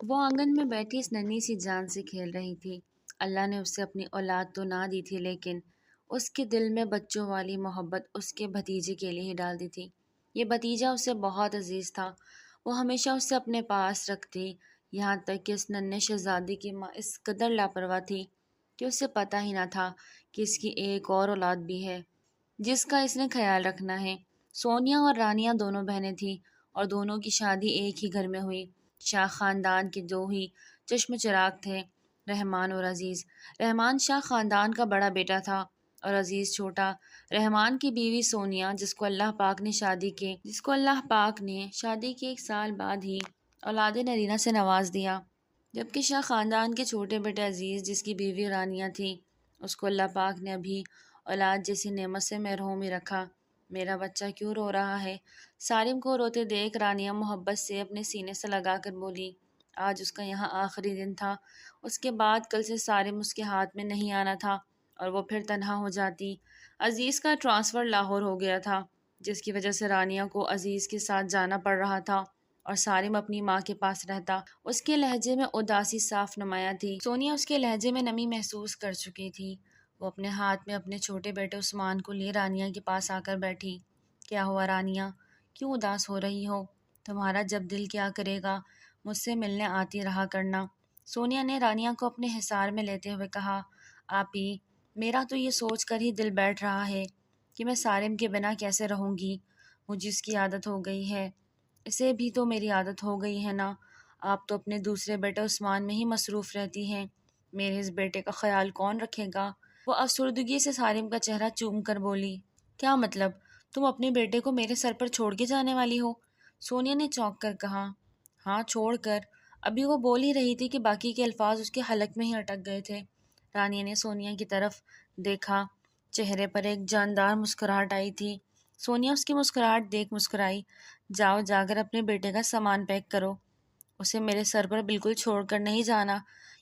وہ آنگن میں بیٹھی اس ننھی سی جان سے کھیل رہی تھی۔ اللہ نے اسے اپنی اولاد تو نہ دی تھی، لیکن اس کے دل میں بچوں والی محبت اس کے بھتیجے کے لیے ہی ڈال دی تھی۔ یہ بھتیجا اسے بہت عزیز تھا۔ وہ ہمیشہ اسے اپنے پاس رکھتی، یہاں تک کہ اس ننھے شہزادی کی ماں اس قدر لاپرواہ تھی کہ اسے پتہ ہی نہ تھا کہ اس کی ایک اور اولاد بھی ہے جس کا اس نے خیال رکھنا ہے۔ سونیا اور رانیہ دونوں بہنیں تھیں اور دونوں کی شادی ایک ہی گھر میں ہوئی۔ شاہ خاندان کے دو ہی چشم چراغ تھے، رحمان اور عزیز۔ رحمان شاہ خاندان کا بڑا بیٹا تھا اور عزیز چھوٹا۔ رحمان کی بیوی سونیا، جس کو اللہ پاک نے شادی کے 1 سال بعد ہی اولاد نرینہ سے نواز دیا، جبکہ شاہ خاندان کے چھوٹے بیٹے عزیز، جس کی بیوی رانیہ تھی، اس کو اللہ پاک نے ابھی اولاد جیسی نعمت سے محروم ہی رکھا۔ میرا بچہ کیوں رو رہا ہے؟ سالم کو روتے دیکھ رانیہ محبت سے اپنے سینے سے لگا کر بولی۔ آج اس کا یہاں آخری دن تھا۔ اس کے بعد کل سے سالم اس کے ہاتھ میں نہیں آنا تھا اور وہ پھر تنہا ہو جاتی۔ عزیز کا ٹرانسفر لاہور ہو گیا تھا، جس کی وجہ سے رانیہ کو عزیز کے ساتھ جانا پڑ رہا تھا اور سالم اپنی ماں کے پاس رہتا۔ اس کے لہجے میں اداسی صاف نمایاں تھی۔ سونیا اس کے لہجے میں نمی محسوس کر چکی تھی۔ وہ اپنے ہاتھ میں اپنے چھوٹے بیٹے عثمان کو لیے رانیہ کے پاس آ کر بیٹھی۔ کیا ہوا رانیہ؟ کیوں اداس ہو رہی ہو؟ تمہارا جب دل کیا کرے گا مجھ سے ملنے آتی رہا کرنا۔ سونیا نے رانیہ کو اپنے حصار میں لیتے ہوئے کہا۔ آپی، میرا تو یہ سوچ کر ہی دل بیٹھ رہا ہے کہ میں سالم کے بنا کیسے رہوں گی۔ مجھے اس کی عادت ہو گئی ہے، اسے بھی تو میری عادت ہو گئی ہے نا۔ آپ تو اپنے دوسرے بیٹے عثمان میں ہی مصروف رہتی ہیں، میرے اس بیٹے کا خیال کون رکھے گا؟ وہ افسردگی سے سالم کا چہرہ چوم کر بولی۔ کیا مطلب؟ تم اپنے بیٹے کو میرے سر پر چھوڑ کے جانے والی ہو؟ سونیا نے چونک کر کہا۔ ہاں، چھوڑ کر۔ ابھی وہ بول ہی رہی تھی کہ باقی کے الفاظ اس کے حلق میں ہی اٹک گئے تھے۔ رانیہ نے سونیا کی طرف دیکھا، چہرے پر ایک جاندار مسکراہٹ آئی تھی۔ سونیا اس کی مسکراہٹ دیکھ مسکرائی۔ جاؤ، جا کر اپنے بیٹے کا سامان پیک کرو۔ اسے میرے سر پر بالکل چھوڑ کر نہیں جانا،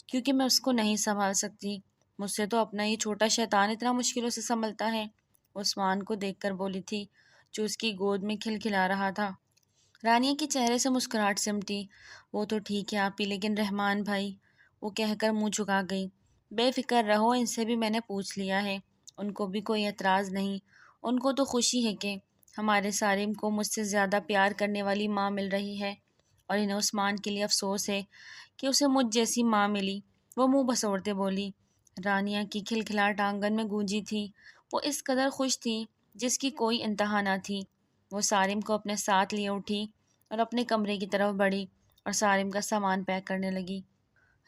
کیونکہ میں اس کو نہیں سنبھال سکتی۔ مجھ سے تو اپنا یہ چھوٹا شیطان اتنا مشکلوں سے سنبھلتا ہے۔ عثمان کو دیکھ کر بولی تھی، جو اس کی گود میں کھلکھلا رہا تھا۔ رانیہ کے چہرے سے مسکراہٹ سمٹی۔ وہ تو ٹھیک ہے آپی، لیکن رحمان بھائی، وہ کہہ کر منہ جھکا گئی۔ بے فکر رہو، ان سے بھی میں نے پوچھ لیا ہے، ان کو بھی کوئی اعتراض نہیں۔ ان کو تو خوشی ہے کہ ہمارے سالم کو مجھ سے زیادہ پیار کرنے والی ماں مل رہی ہے، اور انہیں عثمان کے لیے افسوس ہے کہ اسے مجھ جیسی ماں ملی۔ وہ منہ بسوڑتے بولی۔ رانیہ کی کھلکھلاہٹ آنگن میں گونجی تھی۔ وہ اس قدر خوش تھی جس کی کوئی انتہا نہ تھی۔ وہ سالم کو اپنے ساتھ لیے اٹھی اور اپنے کمرے کی طرف بڑھی اور سالم کا سامان پیک کرنے لگی۔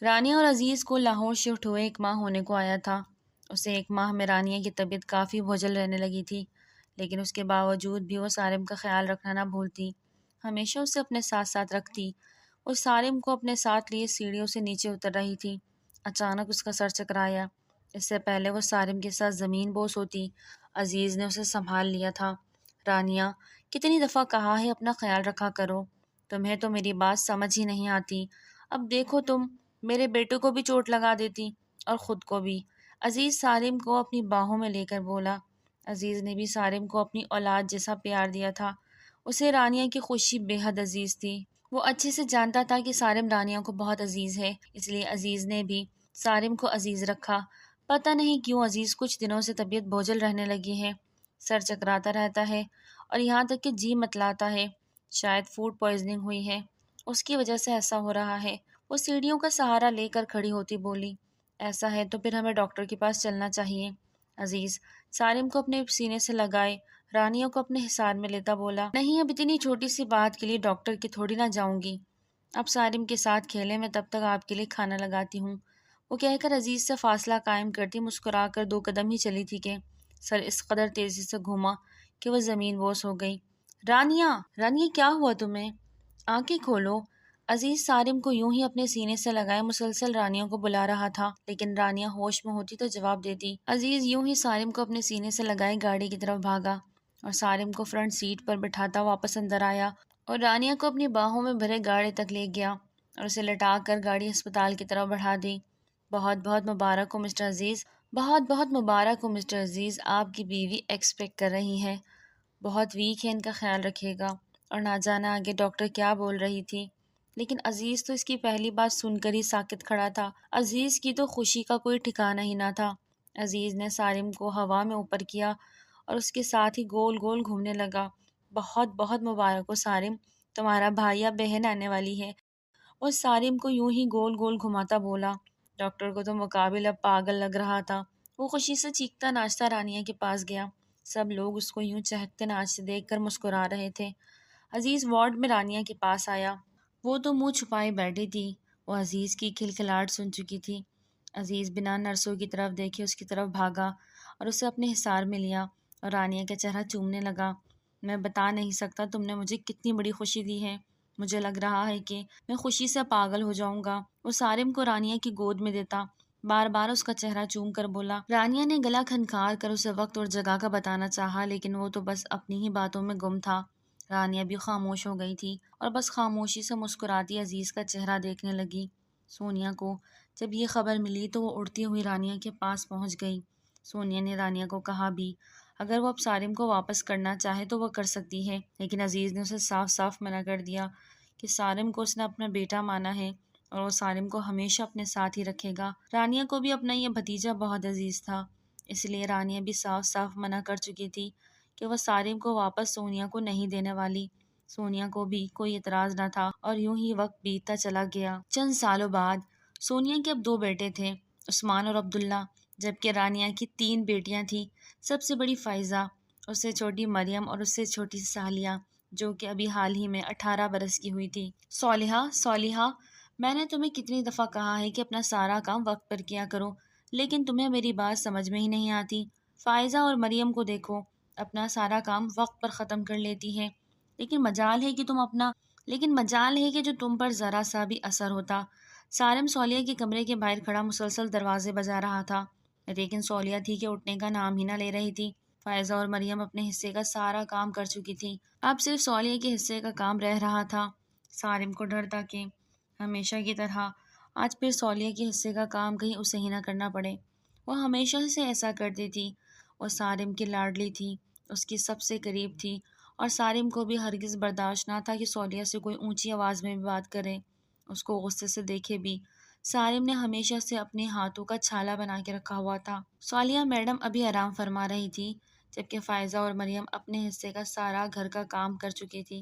رانیہ اور عزیز کو لاہور شفٹ ہوئے 1 ماہ ہونے کو آیا تھا۔ اسے 1 ماہ میں رانیہ کی طبیعت کافی بوجھل رہنے لگی تھی، لیکن اس کے باوجود بھی وہ سالم کا خیال رکھنا نہ بھولتی، ہمیشہ اسے اپنے ساتھ ساتھ رکھتی۔ وہ سالم کو اپنے ساتھ لیے سیڑھیوں سے نیچے اتر رہی تھی۔ اچانک اس کا سر چکرایا۔ اس سے پہلے وہ سالم کے ساتھ زمین بوس ہوتی، عزیز نے اسے سنبھال لیا تھا۔ رانیہ، کتنی دفعہ کہا ہے اپنا خیال رکھا کرو، تمہیں تو میری بات سمجھ ہی نہیں آتی۔ اب دیکھو تم میرے بیٹے کو بھی چوٹ لگا دیتی اور خود کو بھی۔ عزیز سالم کو اپنی باہوں میں لے کر بولا۔ عزیز نے بھی سالم کو اپنی اولاد جیسا پیار دیا تھا۔ اسے رانیہ کی خوشی بے حد عزیز تھی۔ وہ اچھے سے جانتا تھا کہ سالم رانیہ کو بہت عزیز ہے، اس لیے عزیز نے بھی سالم کو عزیز رکھا۔ پتہ نہیں کیوں عزیز کچھ دنوں سے طبیعت بوجھل رہنے لگی ہے، سر چکراتا رہتا ہے اور یہاں تک کہ جی متلاتا ہے۔ شاید فوڈ پوائزننگ ہوئی ہے، اس کی وجہ سے ایسا ہو رہا ہے۔ وہ سیڑھیوں کا سہارا لے کر کھڑی ہوتی بولی۔ ایسا ہے تو پھر ہمیں ڈاکٹر کے پاس چلنا چاہیے۔ عزیز سالم کو اپنے سینے سے لگائے رانیہ کو اپنے حصار میں لیتا بولا۔ نہیں، اب اتنی چھوٹی سی بات کے لیے ڈاکٹر کی تھوڑی نہ جاؤں گی۔ اب سالم کے ساتھ کھیلے، میں تب تک آپ کے لیے کھانا لگاتی ہوں۔ وہ کہہ کر عزیز سے فاصلہ قائم کرتی مسکرا کر 2 قدم ہی چلی تھی کہ سر اس قدر تیزی سے گھوما کہ وہ زمین بوس ہو گئی۔ رانیہ، رانیہ کیا ہوا تمہیں؟ آنکھیں کھولو۔ عزیز سالم کو یوں ہی اپنے سینے سے لگائے مسلسل رانیہ کو بلا رہا تھا، لیکن رانیہ ہوش میں ہوتی تو جواب دیتی۔ عزیز یوں ہی سالم کو اپنے سینے سے لگائے گاڑی کی طرف بھاگا اور سالم کو فرنٹ سیٹ پر بٹھاتا واپس اندر آیا اور رانیہ کو اپنی باہوں میں بھرے گاڑی تک لے گیا اور اسے لٹا کر گاڑی ہسپتال کی طرف بڑھا دی۔ بہت بہت مبارک ہو مسٹر عزیز، بہت بہت مبارک ہو مسٹر عزیز، آپ کی بیوی ایکسپیکٹ کر رہی ہے، بہت ویک ہے، ان کا خیال رکھیے گا۔ اور نہ جانا آگے ڈاکٹر کیا بول رہی تھی۔ لیکن عزیز تو اس کی پہلی بات سن کر ہی ساکت کھڑا تھا۔ عزیز کی تو خوشی کا کوئی ٹھکانہ ہی نہ تھا۔ عزیز نے سالم کو ہوا میں اوپر کیا اور اس کے ساتھ ہی گول گول گھومنے لگا۔ بہت بہت مبارک ہو سالم، تمہارا بھائی یا بہن آنے والی ہے۔ وہ سالم کو یوں ہی گول گول گھماتا بولا۔ ڈاکٹر کو تو مقابل اب پاگل لگ رہا تھا۔ وہ خوشی سے چیختا ناچتا رانیہ کے پاس گیا۔ سب لوگ اس کو یوں چہکتے ناچتے دیکھ کر مسکرا رہے تھے۔ عزیز وارڈ میں رانیہ کے پاس آیا۔ وہ تو منہ چھپائے بیٹھی تھی۔ وہ عزیز کی کھلکھلاہٹ سن چکی تھی۔ عزیز بنا نرسوں کی طرف دیکھے اس کی طرف بھاگا اور اسے اپنے حصار میں لیا اور رانیہ کا چہرہ چومنے لگا۔ میں بتا نہیں سکتا تم نے مجھے کتنی بڑی خوشی دی ہے۔ مجھے لگ رہا ہے کہ میں خوشی سے پاگل ہو جاؤں گا۔ وہ سالم کو رانیہ کی گود میں دیتا بار بار اس کا چہرہ چوم کر بولا۔ رانیہ نے گلا کھنکھار کر اسے وقت اور جگہ کا بتانا چاہا، لیکن وہ تو بس اپنی ہی باتوں میں گم تھا۔ رانیہ بھی خاموش ہو گئی تھی اور بس خاموشی سے مسکراتی عزیز کا چہرہ دیکھنے لگی۔ سونیا کو جب یہ خبر ملی تو وہ اڑتی ہوئی رانیہ کے پاس پہنچ گئی۔ سونیا نے رانیہ کو کہا بھی اگر وہ اب سالم کو واپس کرنا چاہے تو وہ کر سکتی ہے، لیکن عزیز نے اسے صاف صاف منع کر دیا کہ سالم کو اس نے اپنا بیٹا مانا ہے اور وہ سالم کو ہمیشہ اپنے ساتھ ہی رکھے گا۔ رانیہ کو بھی اپنا یہ بھتیجا بہت عزیز تھا، اس لیے رانیہ بھی صاف صاف منع کر چکی تھی کہ وہ سالم کو واپس سونیا کو نہیں دینے والی۔ سونیا کو بھی کوئی اعتراض نہ تھا اور یوں ہی وقت بیتتا چلا گیا۔ چند سالوں بعد سونیا کے اب 2 بیٹے تھے، عثمان اور عبداللہ، جبکہ رانیہ کی 3 بیٹیاں تھیں۔ سب سے بڑی فائزہ، اس سے چھوٹی مریم اور اس سے چھوٹی سالیہ، جو کہ ابھی حال ہی میں 18 برس کی ہوئی تھی۔ صالحہ، میں نے تمہیں کتنی دفعہ کہا ہے کہ اپنا سارا کام وقت پر کیا کرو، لیکن تمہیں میری بات سمجھ میں ہی نہیں آتی۔ فائزہ اور مریم کو دیکھو، اپنا سارا کام وقت پر ختم کر لیتی ہے، لیکن مجال ہے کہ جو تم پر ذرا سا بھی اثر ہوتا۔ سالم صالحہ کے کمرے کے باہر کھڑا مسلسل دروازے بجا رہا تھا، لیکن صالحہ تھی کہ اٹھنے کا نام ہی نہ لے رہی تھی۔ فائزہ اور مریم اپنے حصے کا سارا کام کر چکی تھی، اب صرف صالحہ کے حصے کا کام رہ رہا تھا۔ سالم کو ڈر تھا کہ ہمیشہ کی طرح آج پھر صالحہ کے حصے کا کام کہیں اسے ہی نہ کرنا پڑے۔ وہ ہمیشہ سے ایسا کرتی تھی۔ وہ سالم کی لاڈلی تھی، اس کی سب سے قریب تھی، اور سالم کو بھی ہرگز برداشت نہ تھا کہ صالحہ سے کوئی اونچی آواز میں بھی بات کرے، اس کو غصے سے دیکھے بھی۔ سالم نے ہمیشہ سے اپنے ہاتھوں کا چھالا بنا کے رکھا ہوا تھا۔ صالحہ میڈم ابھی آرام فرما رہی تھی، جبکہ فائزہ اور مریم اپنے حصے کا سارا گھر کا کام کر چکی تھی،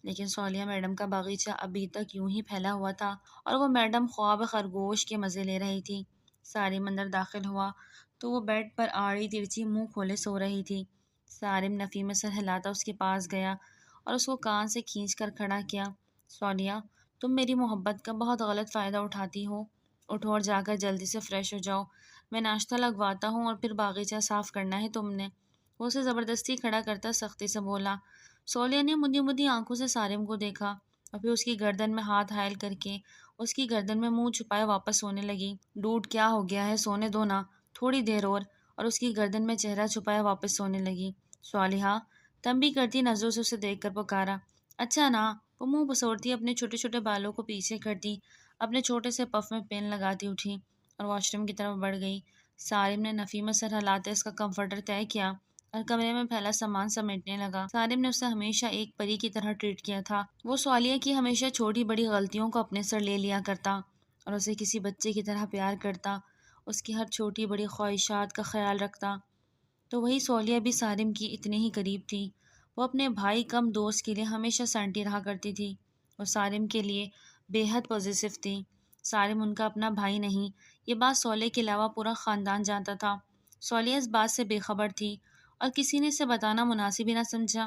لیکن صالحہ میڈم کا باغیچہ ابھی تک یوں ہی پھیلا ہوا تھا اور وہ میڈم خواب خرگوش کے مزے لے رہی تھی۔ سالم اندر داخل ہوا تو وہ بیڈ پر آڑی ترچھی منہ کھولے سو رہی تھی۔ سالم نفی میں سر ہلاتا اس کے پاس گیا اور اس کو کان سے کھینچ کر کھڑا کیا۔ صالحہ، تم میری محبت کا بہت غلط فائدہ اٹھاتی ہو۔ اٹھو اور جا کر جلدی سے فریش ہو جاؤ، میں ناشتہ لگواتا ہوں اور پھر باغیچہ صاف کرنا ہے تم نے۔ وہ اسے زبردستی کھڑا کرتا سختی سے بولا۔ صالحہ نے مدی مدی آنکھوں سے سالم کو دیکھا اور پھر اس کی گردن میں ہاتھ حائل کر کے اس کی گردن میں منہ چھپائے واپس سونے لگی۔ ڈوڈ، کیا ہو گیا ہے؟ سونے دو نا، تھوڑی دیر اور اس کی گردن میں چہرہ چھپائے واپس سونے لگی۔ صالحہ تنبیہ کرتی نظروں سے اسے دیکھ کر پکارا۔ اچھا نا، وہ منہ بسوڑتی اپنے چھوٹے چھوٹے بالوں کو پیچھے کرتی اپنے چھوٹے سے پف میں پین لگاتی اٹھی اور واش روم کی طرف بڑھ گئی۔ سالم نے نفی میں سر ہلاتے اس کا کمفرٹر طے کیا اور کمرے میں پھیلا سامان سمیٹنے لگا۔ سالم نے اسے ہمیشہ ایک پری کی طرح ٹریٹ کیا تھا۔ وہ صالحہ کی ہمیشہ چھوٹی بڑی غلطیوں کو اپنے سر لے لیا کرتا اور اسے کسی بچے کی طرح پیار کرتا، اس کی ہر چھوٹی بڑی خواہشات کا خیال رکھتا۔ تو وہی صالحہ بھی سالم کی اتنے ہی قریب تھی۔ وہ اپنے بھائی کم دوست کے لیے ہمیشہ سینٹی رہا کرتی تھی۔ وہ سالم کے لیے بے حد پوزیسو تھی۔ سالم ان کا اپنا بھائی نہیں، یہ بات صالحہ کے علاوہ پورا خاندان جانتا تھا۔ صالحہ اس بات سے بے خبر تھی اور کسی نے اسے بتانا مناسب ہی نہ سمجھا،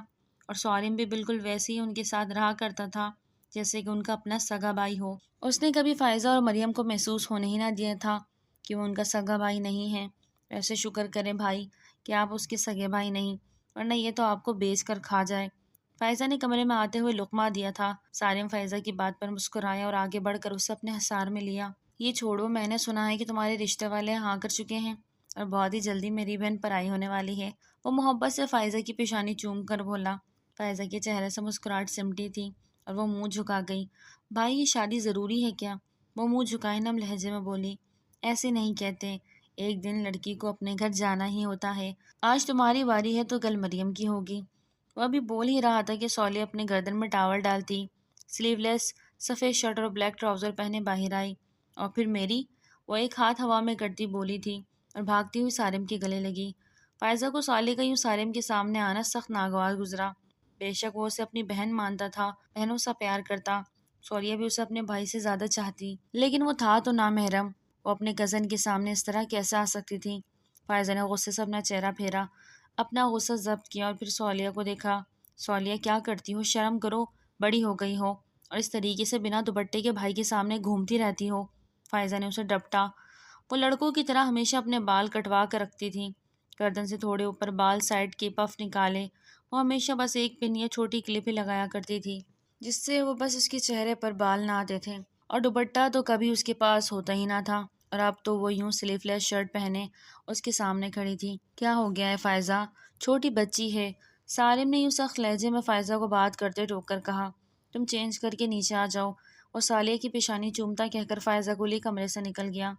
اور سالم بھی بالکل ویسے ہی ان کے ساتھ رہا کرتا تھا جیسے کہ ان کا اپنا سگا بھائی ہو۔ اس نے کبھی فائزہ اور مریم کو محسوس ہونے ہی نہ دیا تھا کہ وہ ان کا سگا بھائی نہیں ہے۔ ایسے شکر کریں بھائی کہ آپ اس کے سگے بھائی نہیں، ورنہ یہ تو آپ کو بیچ کر کھا جائے۔ فائزہ نے کمرے میں آتے ہوئے لقمہ دیا تھا۔ سالم فائزہ کی بات پر مسکرایا اور آگے بڑھ کر اسے اپنے حصار میں لیا۔ یہ چھوڑو، میں نے سنا ہے کہ تمہارے رشتے والے ہاں کر چکے ہیں اور بہت ہی جلدی میری بہن پرائی ہونے والی ہے۔ وہ محبت سے فائزہ کی پیشانی چوم کر بولا۔ فائزہ کے چہرے سے مسکراہٹ سمٹی تھی اور وہ منہ جھکا گئی۔ بھائی، یہ شادی ضروری ہے کیا؟ وہ منہ جھکائے نم لہجے میں بولی۔ ایسے نہیں کہتے، ایک دن لڑکی کو اپنے گھر جانا ہی ہوتا ہے۔ آج تمہاری باری ہے تو کل مریم کی ہوگی۔ وہ ابھی بول ہی رہا تھا کہ صالحہ اپنے گردن میں ٹاول ڈالتی، سلیو لیس سفید شرٹ اور بلیک ٹراؤزر پہنے باہر آئی۔ اور پھر میری، وہ ایک ہاتھ ہوا میں کرتی بولی تھی اور بھاگتی ہوئی سارم کے گلے لگی۔ فائزہ کو صالح کا یوں سارم کے سامنے آنا سخت ناگوار گزرا۔ بے شک وہ اسے اپنی بہن مانتا تھا، بہنوں سا پیار کرتا، صالحہ بھی اسے اپنے بھائی سے زیادہ چاہتی، لیکن وہ تھا تو نامحرم، وہ اپنے کزن کے سامنے اس طرح کیسے آ سکتی تھی؟ فائزہ نے غصے سے اپنا چہرہ پھیرا، اپنا غصہ ضبط کیا اور پھر صالحہ کو دیکھا۔ صالحہ کیا کرتی ہو؟ شرم کرو، بڑی ہو گئی ہو اور اس طریقے سے بنا دوپٹے کے بھائی کے سامنے گھومتی رہتی ہو۔ فائزہ نے اسے ڈپٹا۔ وہ لڑکوں کی طرح ہمیشہ اپنے بال کٹوا کر رکھتی تھی، گردن سے تھوڑے اوپر بال سائڈ کے پف نکالے۔ وہ ہمیشہ بس ایک پن یا چھوٹی کلپ ہی لگایا کرتی تھی جس سے وہ بس اس کے چہرے پر بال نہ آتے تھے، اور دوپٹہ تو کبھی اس کے پاس ہوتا ہی نہ تھا۔ اور اب تو وہ یوں سلیو لیس شرٹ پہنے اس کے سامنے کھڑی تھی۔ کیا ہو گیا ہے فائزہ؟ چھوٹی بچی ہے۔ سالم نے یوں سخت لہجے میں فائزہ کو بات کرتے ٹوک کر کہا۔ تم چینج کر کے نیچے آ جاؤ۔ وہ صالح کی پیشانی چومتا کہہ کر فائزہ کو لے کمرے سے نکل گیا۔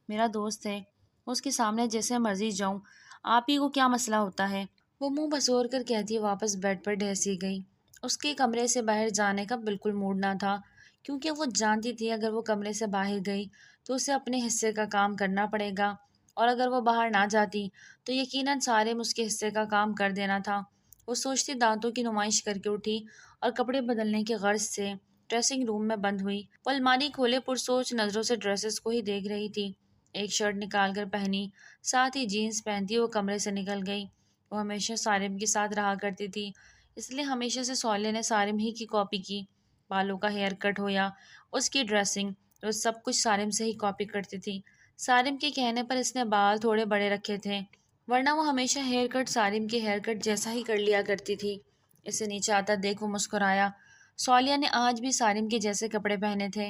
میرا دوست ہے، اس کے سامنے جیسے مرضی جاؤں، آپ ہی کو کیا مسئلہ ہوتا ہے؟ وہ منہ بسور کر کہتی واپس بیڈ پر ڈھسی گئی۔ اس کے کمرے سے باہر جانے کا بالکل موڈ نہ تھا، کیونکہ وہ جانتی تھی اگر وہ کمرے سے باہر گئی تو اسے اپنے حصے کا کام کرنا پڑے گا، اور اگر وہ باہر نہ جاتی تو یقیناً سارے اس کے حصے کا کام کر دینا تھا۔ وہ سوچتی دانتوں کی نمائش کر کے اٹھی اور کپڑے بدلنے کی غرض سے ڈریسنگ روم میں بند ہوئی۔ وہ الماری کھولے پرسوچ نظروں سے ڈریسز کو ہی دیکھ رہی تھی۔ ایک شرٹ نکال کر پہنی، ساتھ ہی جینز پہنتی وہ کمرے سے نکل گئی۔ وہ ہمیشہ سارم کے ساتھ رہا کرتی تھی، اس لیے ہمیشہ سے صالح نے سارم ہی کی کاپی کی۔ بالوں کا ہیئر کٹ ہو یا اس کی ڈریسنگ، وہ سب کچھ سارم سے ہی کاپی کرتی تھی۔ سارم کے کہنے پر اس نے بال تھوڑے بڑے رکھے تھے، ورنہ وہ ہمیشہ ہیئر کٹ سارم کے ہیئر کٹ جیسا ہی کر لیا کرتی تھی۔ اسے نیچے آتا دیکھ وہ مسکرایا۔ صالحہ نے آج بھی سارم کے جیسے کپڑے پہنے تھے،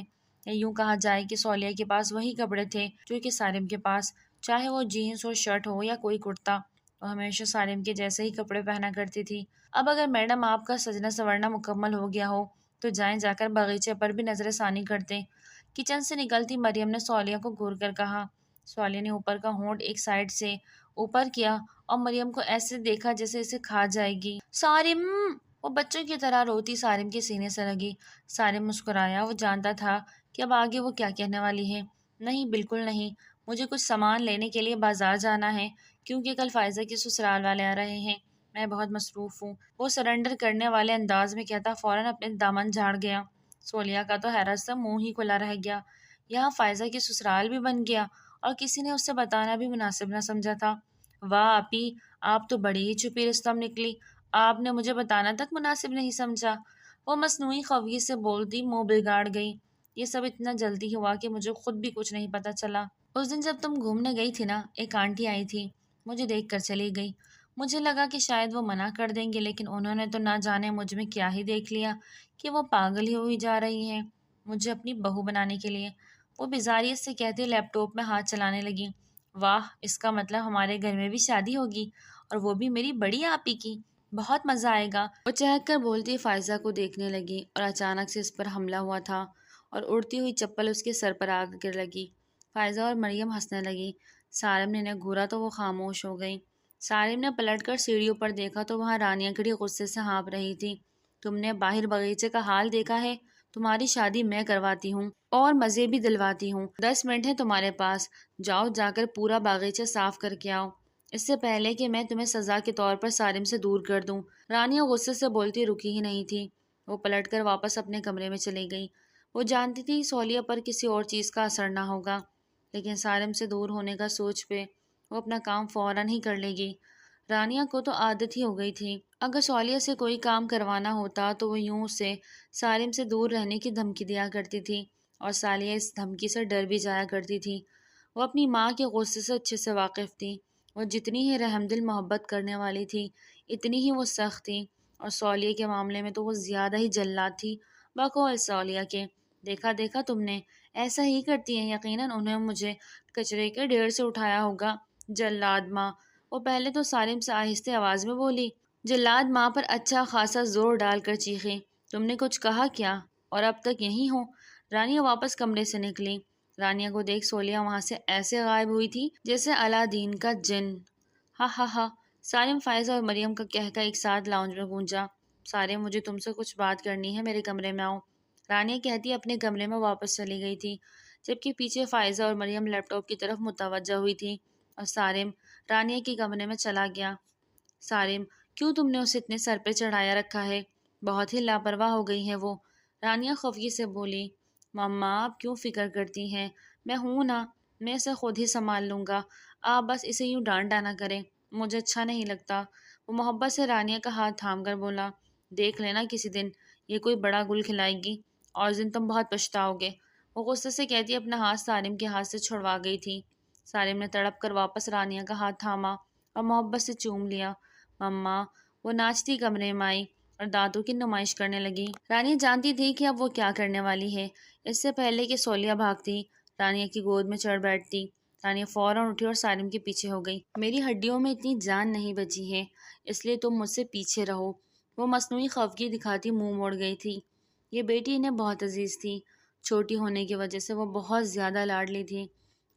یا یوں کہا جائے کہ صالحہ کے پاس وہی کپڑے تھے جو کہ سارم کے پاس، چاہے وہ جینس اور شرٹ ہو یا کوئی کرتا، وہ ہمیشہ سارم کے جیسے ہی کپڑے پہنا کرتی تھی۔ اب اگر میڈم آپ کا سجنا سورنا مکمل ہو گیا ہو تو جائیں جا کر باغیچے پر بھی نظر ثانی کر دیں۔ کچن سے نکلتی مریم نے صالحہ کو گھور کر کہا۔ صالحہ نے اوپر کا ہونٹ ایک سائڈ سے اوپر کیا اور مریم کو ایسے دیکھا جیسے اسے کھا جائے گی۔ سارم! وہ بچوں کی طرح روتی سارم کے سینے سے لگی۔ سارم مسکرایا، وہ جانتا تھا کہ اب آگے وہ کیا کہنے والی ہے۔ نہیں، بالکل نہیں، مجھے کچھ سامان لینے کے لیے بازار جانا ہے، کیونکہ کل فائزہ کے سسرال والے آ رہے ہیں، میں بہت مصروف ہوں۔ وہ سرنڈر کرنے والے انداز میں کہتا فوراً اپنے دامن جھاڑ گیا۔ صالحہ کا تو حیرت سے منہ ہی کھلا رہ گیا۔ یہاں فائزہ کے سسرال بھی بن گیا اور کسی نے اس سے بتانا بھی مناسب نہ سمجھا تھا۔ واہ آپی، آپ تو بڑی ہی چھپی رستم نکلی، آپ نے مجھے بتانا تک مناسب نہیں سمجھا۔ وہ مصنوعی خویت سے بولتی منہ بگاڑ گئی۔ یہ سب اتنا جلدی ہوا کہ مجھے خود بھی کچھ نہیں پتا چلا۔ اس دن جب تم گھومنے گئی تھی نا، ایک آنٹی آئی تھی، مجھے دیکھ کر چلی گئی۔ مجھے لگا کہ شاید وہ منع کر دیں گے، لیکن انہوں نے تو نہ جانے مجھ میں کیا ہی دیکھ لیا کہ وہ پاگل ہی ہوئی جا رہی ہیں مجھے اپنی بہو بنانے کے لیے۔ وہ بیزاریت سے کہتے لیپ ٹاپ میں ہاتھ چلانے لگی۔ واہ، اس کا مطلب ہمارے گھر میں بھی شادی ہوگی، اور وہ بھی میری بڑی آپی کی، بہت مزہ آئے گا۔ وہ چہک کر بولتی فائزہ کو دیکھنے لگی اور اچانک سے اس پر حملہ ہوا تھا اور اڑتی ہوئی چپل اس کے سر پر آ گر لگی۔ فائزہ اور مریم ہنسنے لگی۔ سارم نے انہیں گھورا تو وہ خاموش ہو گئی۔ سارم نے پلٹ کر سیڑھیوں پر دیکھا تو وہاں رانیہ کھڑی غصے سے ہانپ رہی تھی۔ تم نے باہر باغیچے کا حال دیکھا ہے؟ تمہاری شادی میں کرواتی ہوں اور مزے بھی دلواتی ہوں۔ 10 منٹ ہے تمہارے پاس، جاؤ جا کر پورا باغیچہ صاف کر کے آؤ، اس سے پہلے کہ میں تمہیں سزا کے طور پر سارم سے دور کر دوں۔ رانیہ غصے سے بولتی رکی ہی نہیں تھی۔ وہ پلٹ کر واپس اپنے کمرے میں چلی گئی۔ وہ جانتی تھی صالحہ پر کسی اور چیز کا اثر نہ ہوگا، لیکن سارم سے دور ہونے کا سوچ پہ وہ اپنا کام فوراً ہی کر لے گی۔ رانیہ کو تو عادت ہی ہو گئی تھی، اگر صالحہ سے کوئی کام کروانا ہوتا تو وہ یوں اسے سارم سے دور رہنے کی دھمکی دیا کرتی تھی، اور صالحہ اس دھمکی سے ڈر بھی جایا کرتی تھی۔ وہ اپنی ماں کے غصے سے اچھے سے واقف تھی۔ وہ جتنی ہی رحم دل محبت کرنے والی تھی، اتنی ہی وہ سخت تھی، اور صالحہ کے معاملے میں تو وہ زیادہ ہی جلاد تھی بقول صالحہ کے۔ دیکھا دیکھا تم نے، ایسا ہی کرتی ہیں، یقیناً انہوں نے مجھے کچرے کے ڈھیر سے اٹھایا ہوگا۔ جلاد ماں! وہ پہلے تو سارم سے آہستہ آواز میں بولی۔ جلاد ماں پر اچھا خاصا زور ڈال کر چیخی۔ تم نے کچھ کہا کیا؟ اور اب تک یہیں ہو؟ رانیہ واپس کمرے سے نکلی۔ رانیہ کو دیکھ صالحہ وہاں سے ایسے غائب ہوئی تھی جیسے الادین کا جن۔ ہا ہا ہا! سارم، فائزہ اور مریم کا کہکا ایک ساتھ لاؤنج میں گونجا۔ سارم، مجھے تم سے کچھ بات کرنی ہے، میرے کمرے میں آؤ۔ رانیہ کہتی اپنے کمرے میں واپس چلی گئی تھی، جبکہ پیچھے فائزہ اور مریم لیپ ٹاپ کی طرف متوجہ ہوئی تھی اور سارم رانیہ کے کمرے میں چلا گیا۔ سارم، کیوں تم نے اسے اتنے سر پہ چڑھایا رکھا ہے؟ بہت ہی لاپرواہ ہو گئی ہے وہ، رانیہ خفگی سے بولی۔ مما آپ کیوں فکر کرتی ہیں، میں ہوں نا، میں اسے خود ہی سنبھال لوں گا، آپ بس اسے یوں ڈانٹا نہ کریں، مجھے اچھا نہیں لگتا۔ وہ محبت سے رانیہ کا ہاتھ تھام کر بولا، دیکھ لینا کسی دن یہ کوئی بڑا گل کھلائے گی اور اس دن تم بہت پچھتاؤ گے۔ وہ غصے سے کہتی اپنا ہاتھ سارم کے ہاتھ سے چھڑوا گئی تھی۔ سارم نے تڑپ کر واپس رانیہ کا ہاتھ تھاما اور محبت سے چوم لیا۔ مما، وہ ناچتی کمرے میں آئی اور دانتوں کی نمائش کرنے لگی۔ رانیہ جانتی تھی کہ اب وہ کیا کرنے والی ہے۔ اس سے پہلے کہ سولیہ بھاگتی رانیہ کی گود میں چڑھ بیٹھتی، رانیہ فوراً اٹھی اور سارم کے پیچھے ہو گئی۔ میری ہڈیوں میں اتنی جان نہیں بچی ہے، اس لیے تم مجھ سے پیچھے رہو۔ وہ مصنوعی خفگی دکھاتی منہ موڑ گئی تھی۔ یہ بیٹی انہیں بہت عزیز تھی، چھوٹی ہونے کی وجہ سے وہ بہت زیادہ لاڈلی تھی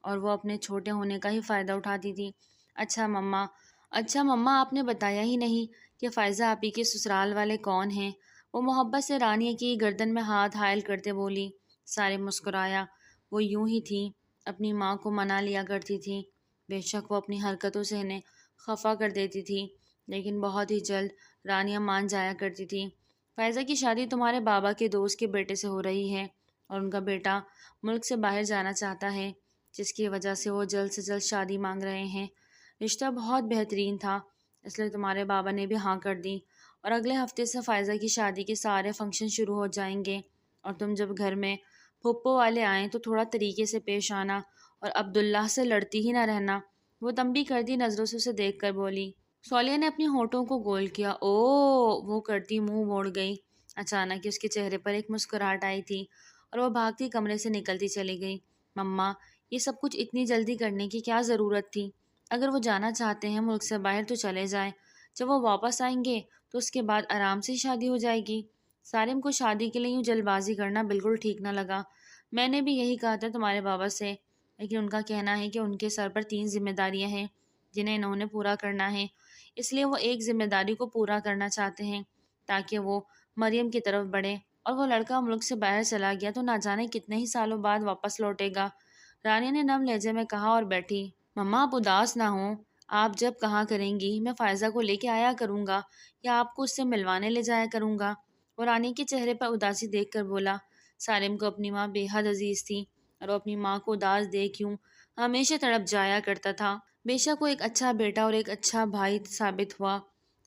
اور وہ اپنے چھوٹے ہونے کا ہی فائدہ اٹھاتی تھی۔ اچھا مما آپ نے بتایا ہی نہیں کہ فائزہ آپی کے سسرال والے کون ہیں؟ وہ محبت سے رانیہ کی گردن میں ہاتھ حائل کرتے بولی۔ سارم مسکرایا۔ وہ یوں ہی تھی، اپنی ماں کو منا لیا کرتی تھی، بے شک وہ اپنی حرکتوں سے انہیں خفا کر دیتی تھی، لیکن بہت ہی جلد رانیہ مان جایا کرتی تھی۔ فائزہ کی شادی تمہارے بابا کے دوست کے بیٹے سے ہو رہی ہے اور ان کا بیٹا ملک سے باہر جانا چاہتا ہے، جس کی وجہ سے وہ جلد سے جلد شادی مانگ رہے ہیں۔ رشتہ بہت بہترین تھا، اس لیے تمہارے بابا نے بھی ہاں کر دی اور اگلے ہفتے سے فائزہ کی شادی کے سارے فنکشن شروع ہو جائیں گے، اور تم جب گھر میں پھپھو والے آئیں تو تھوڑا طریقے سے پیش آنا اور عبداللہ سے لڑتی ہی نہ رہنا۔ وہ تنبیہ کرتی نظروں سے اسے دیکھ کر بولی۔ سولیہ نے اپنی ہونٹوں کو گول کیا۔ او، وہ کرتی منہ موڑ گئی۔ اچانک اس کے چہرے پر ایک مسکراہٹ آئی تھی اور وہ بھاگتی کمرے سے نکلتی چلی گئی۔ مما، یہ سب کچھ اتنی جلدی کرنے کی کیا ضرورت تھی؟ اگر وہ جانا چاہتے ہیں ملک سے باہر تو چلے جائیں، جب وہ واپس آئیں گے تو اس کے بعد آرام سے شادی ہو جائے گی۔ سارم کو شادی کے لیے یوں جلد بازی کرنا بالکل ٹھیک نہ لگا۔ میں نے بھی یہی کہا تھا تمہارے بابا سے، لیکن ان کا کہنا ہے کہ ان کے سر پر 3 ذمہ داریاں ہیں جنہیں انہوں نے پورا کرنا ہے، اس لیے وہ ایک ذمہ داری کو پورا کرنا چاہتے ہیں تاکہ وہ مریم کی طرف بڑھے، اور وہ لڑکا ملک سے باہر چلا گیا تو نہ جانے کتنے ہی سالوں بعد واپس لوٹے گا۔ رانیہ نے نم لہجے میں کہا اور بیٹھی۔ مما آپ اداس نہ ہوں، آپ جب کہاں کریں گی میں فائزہ کو لے کے آیا کروں گا یا آپ کو اس سے ملوانے لے جایا کروں گا۔ وہ رانی کے چہرے پر اداسی دیکھ کر بولا۔ سارم کو اپنی ماں بے حد عزیز تھی اور وہ اپنی ماں کو اداس دیکھ یوں ہمیشہ تڑپ جایا کرتا تھا۔ بے شک وہ ایک اچھا بیٹا اور ایک اچھا بھائی ثابت ہوا۔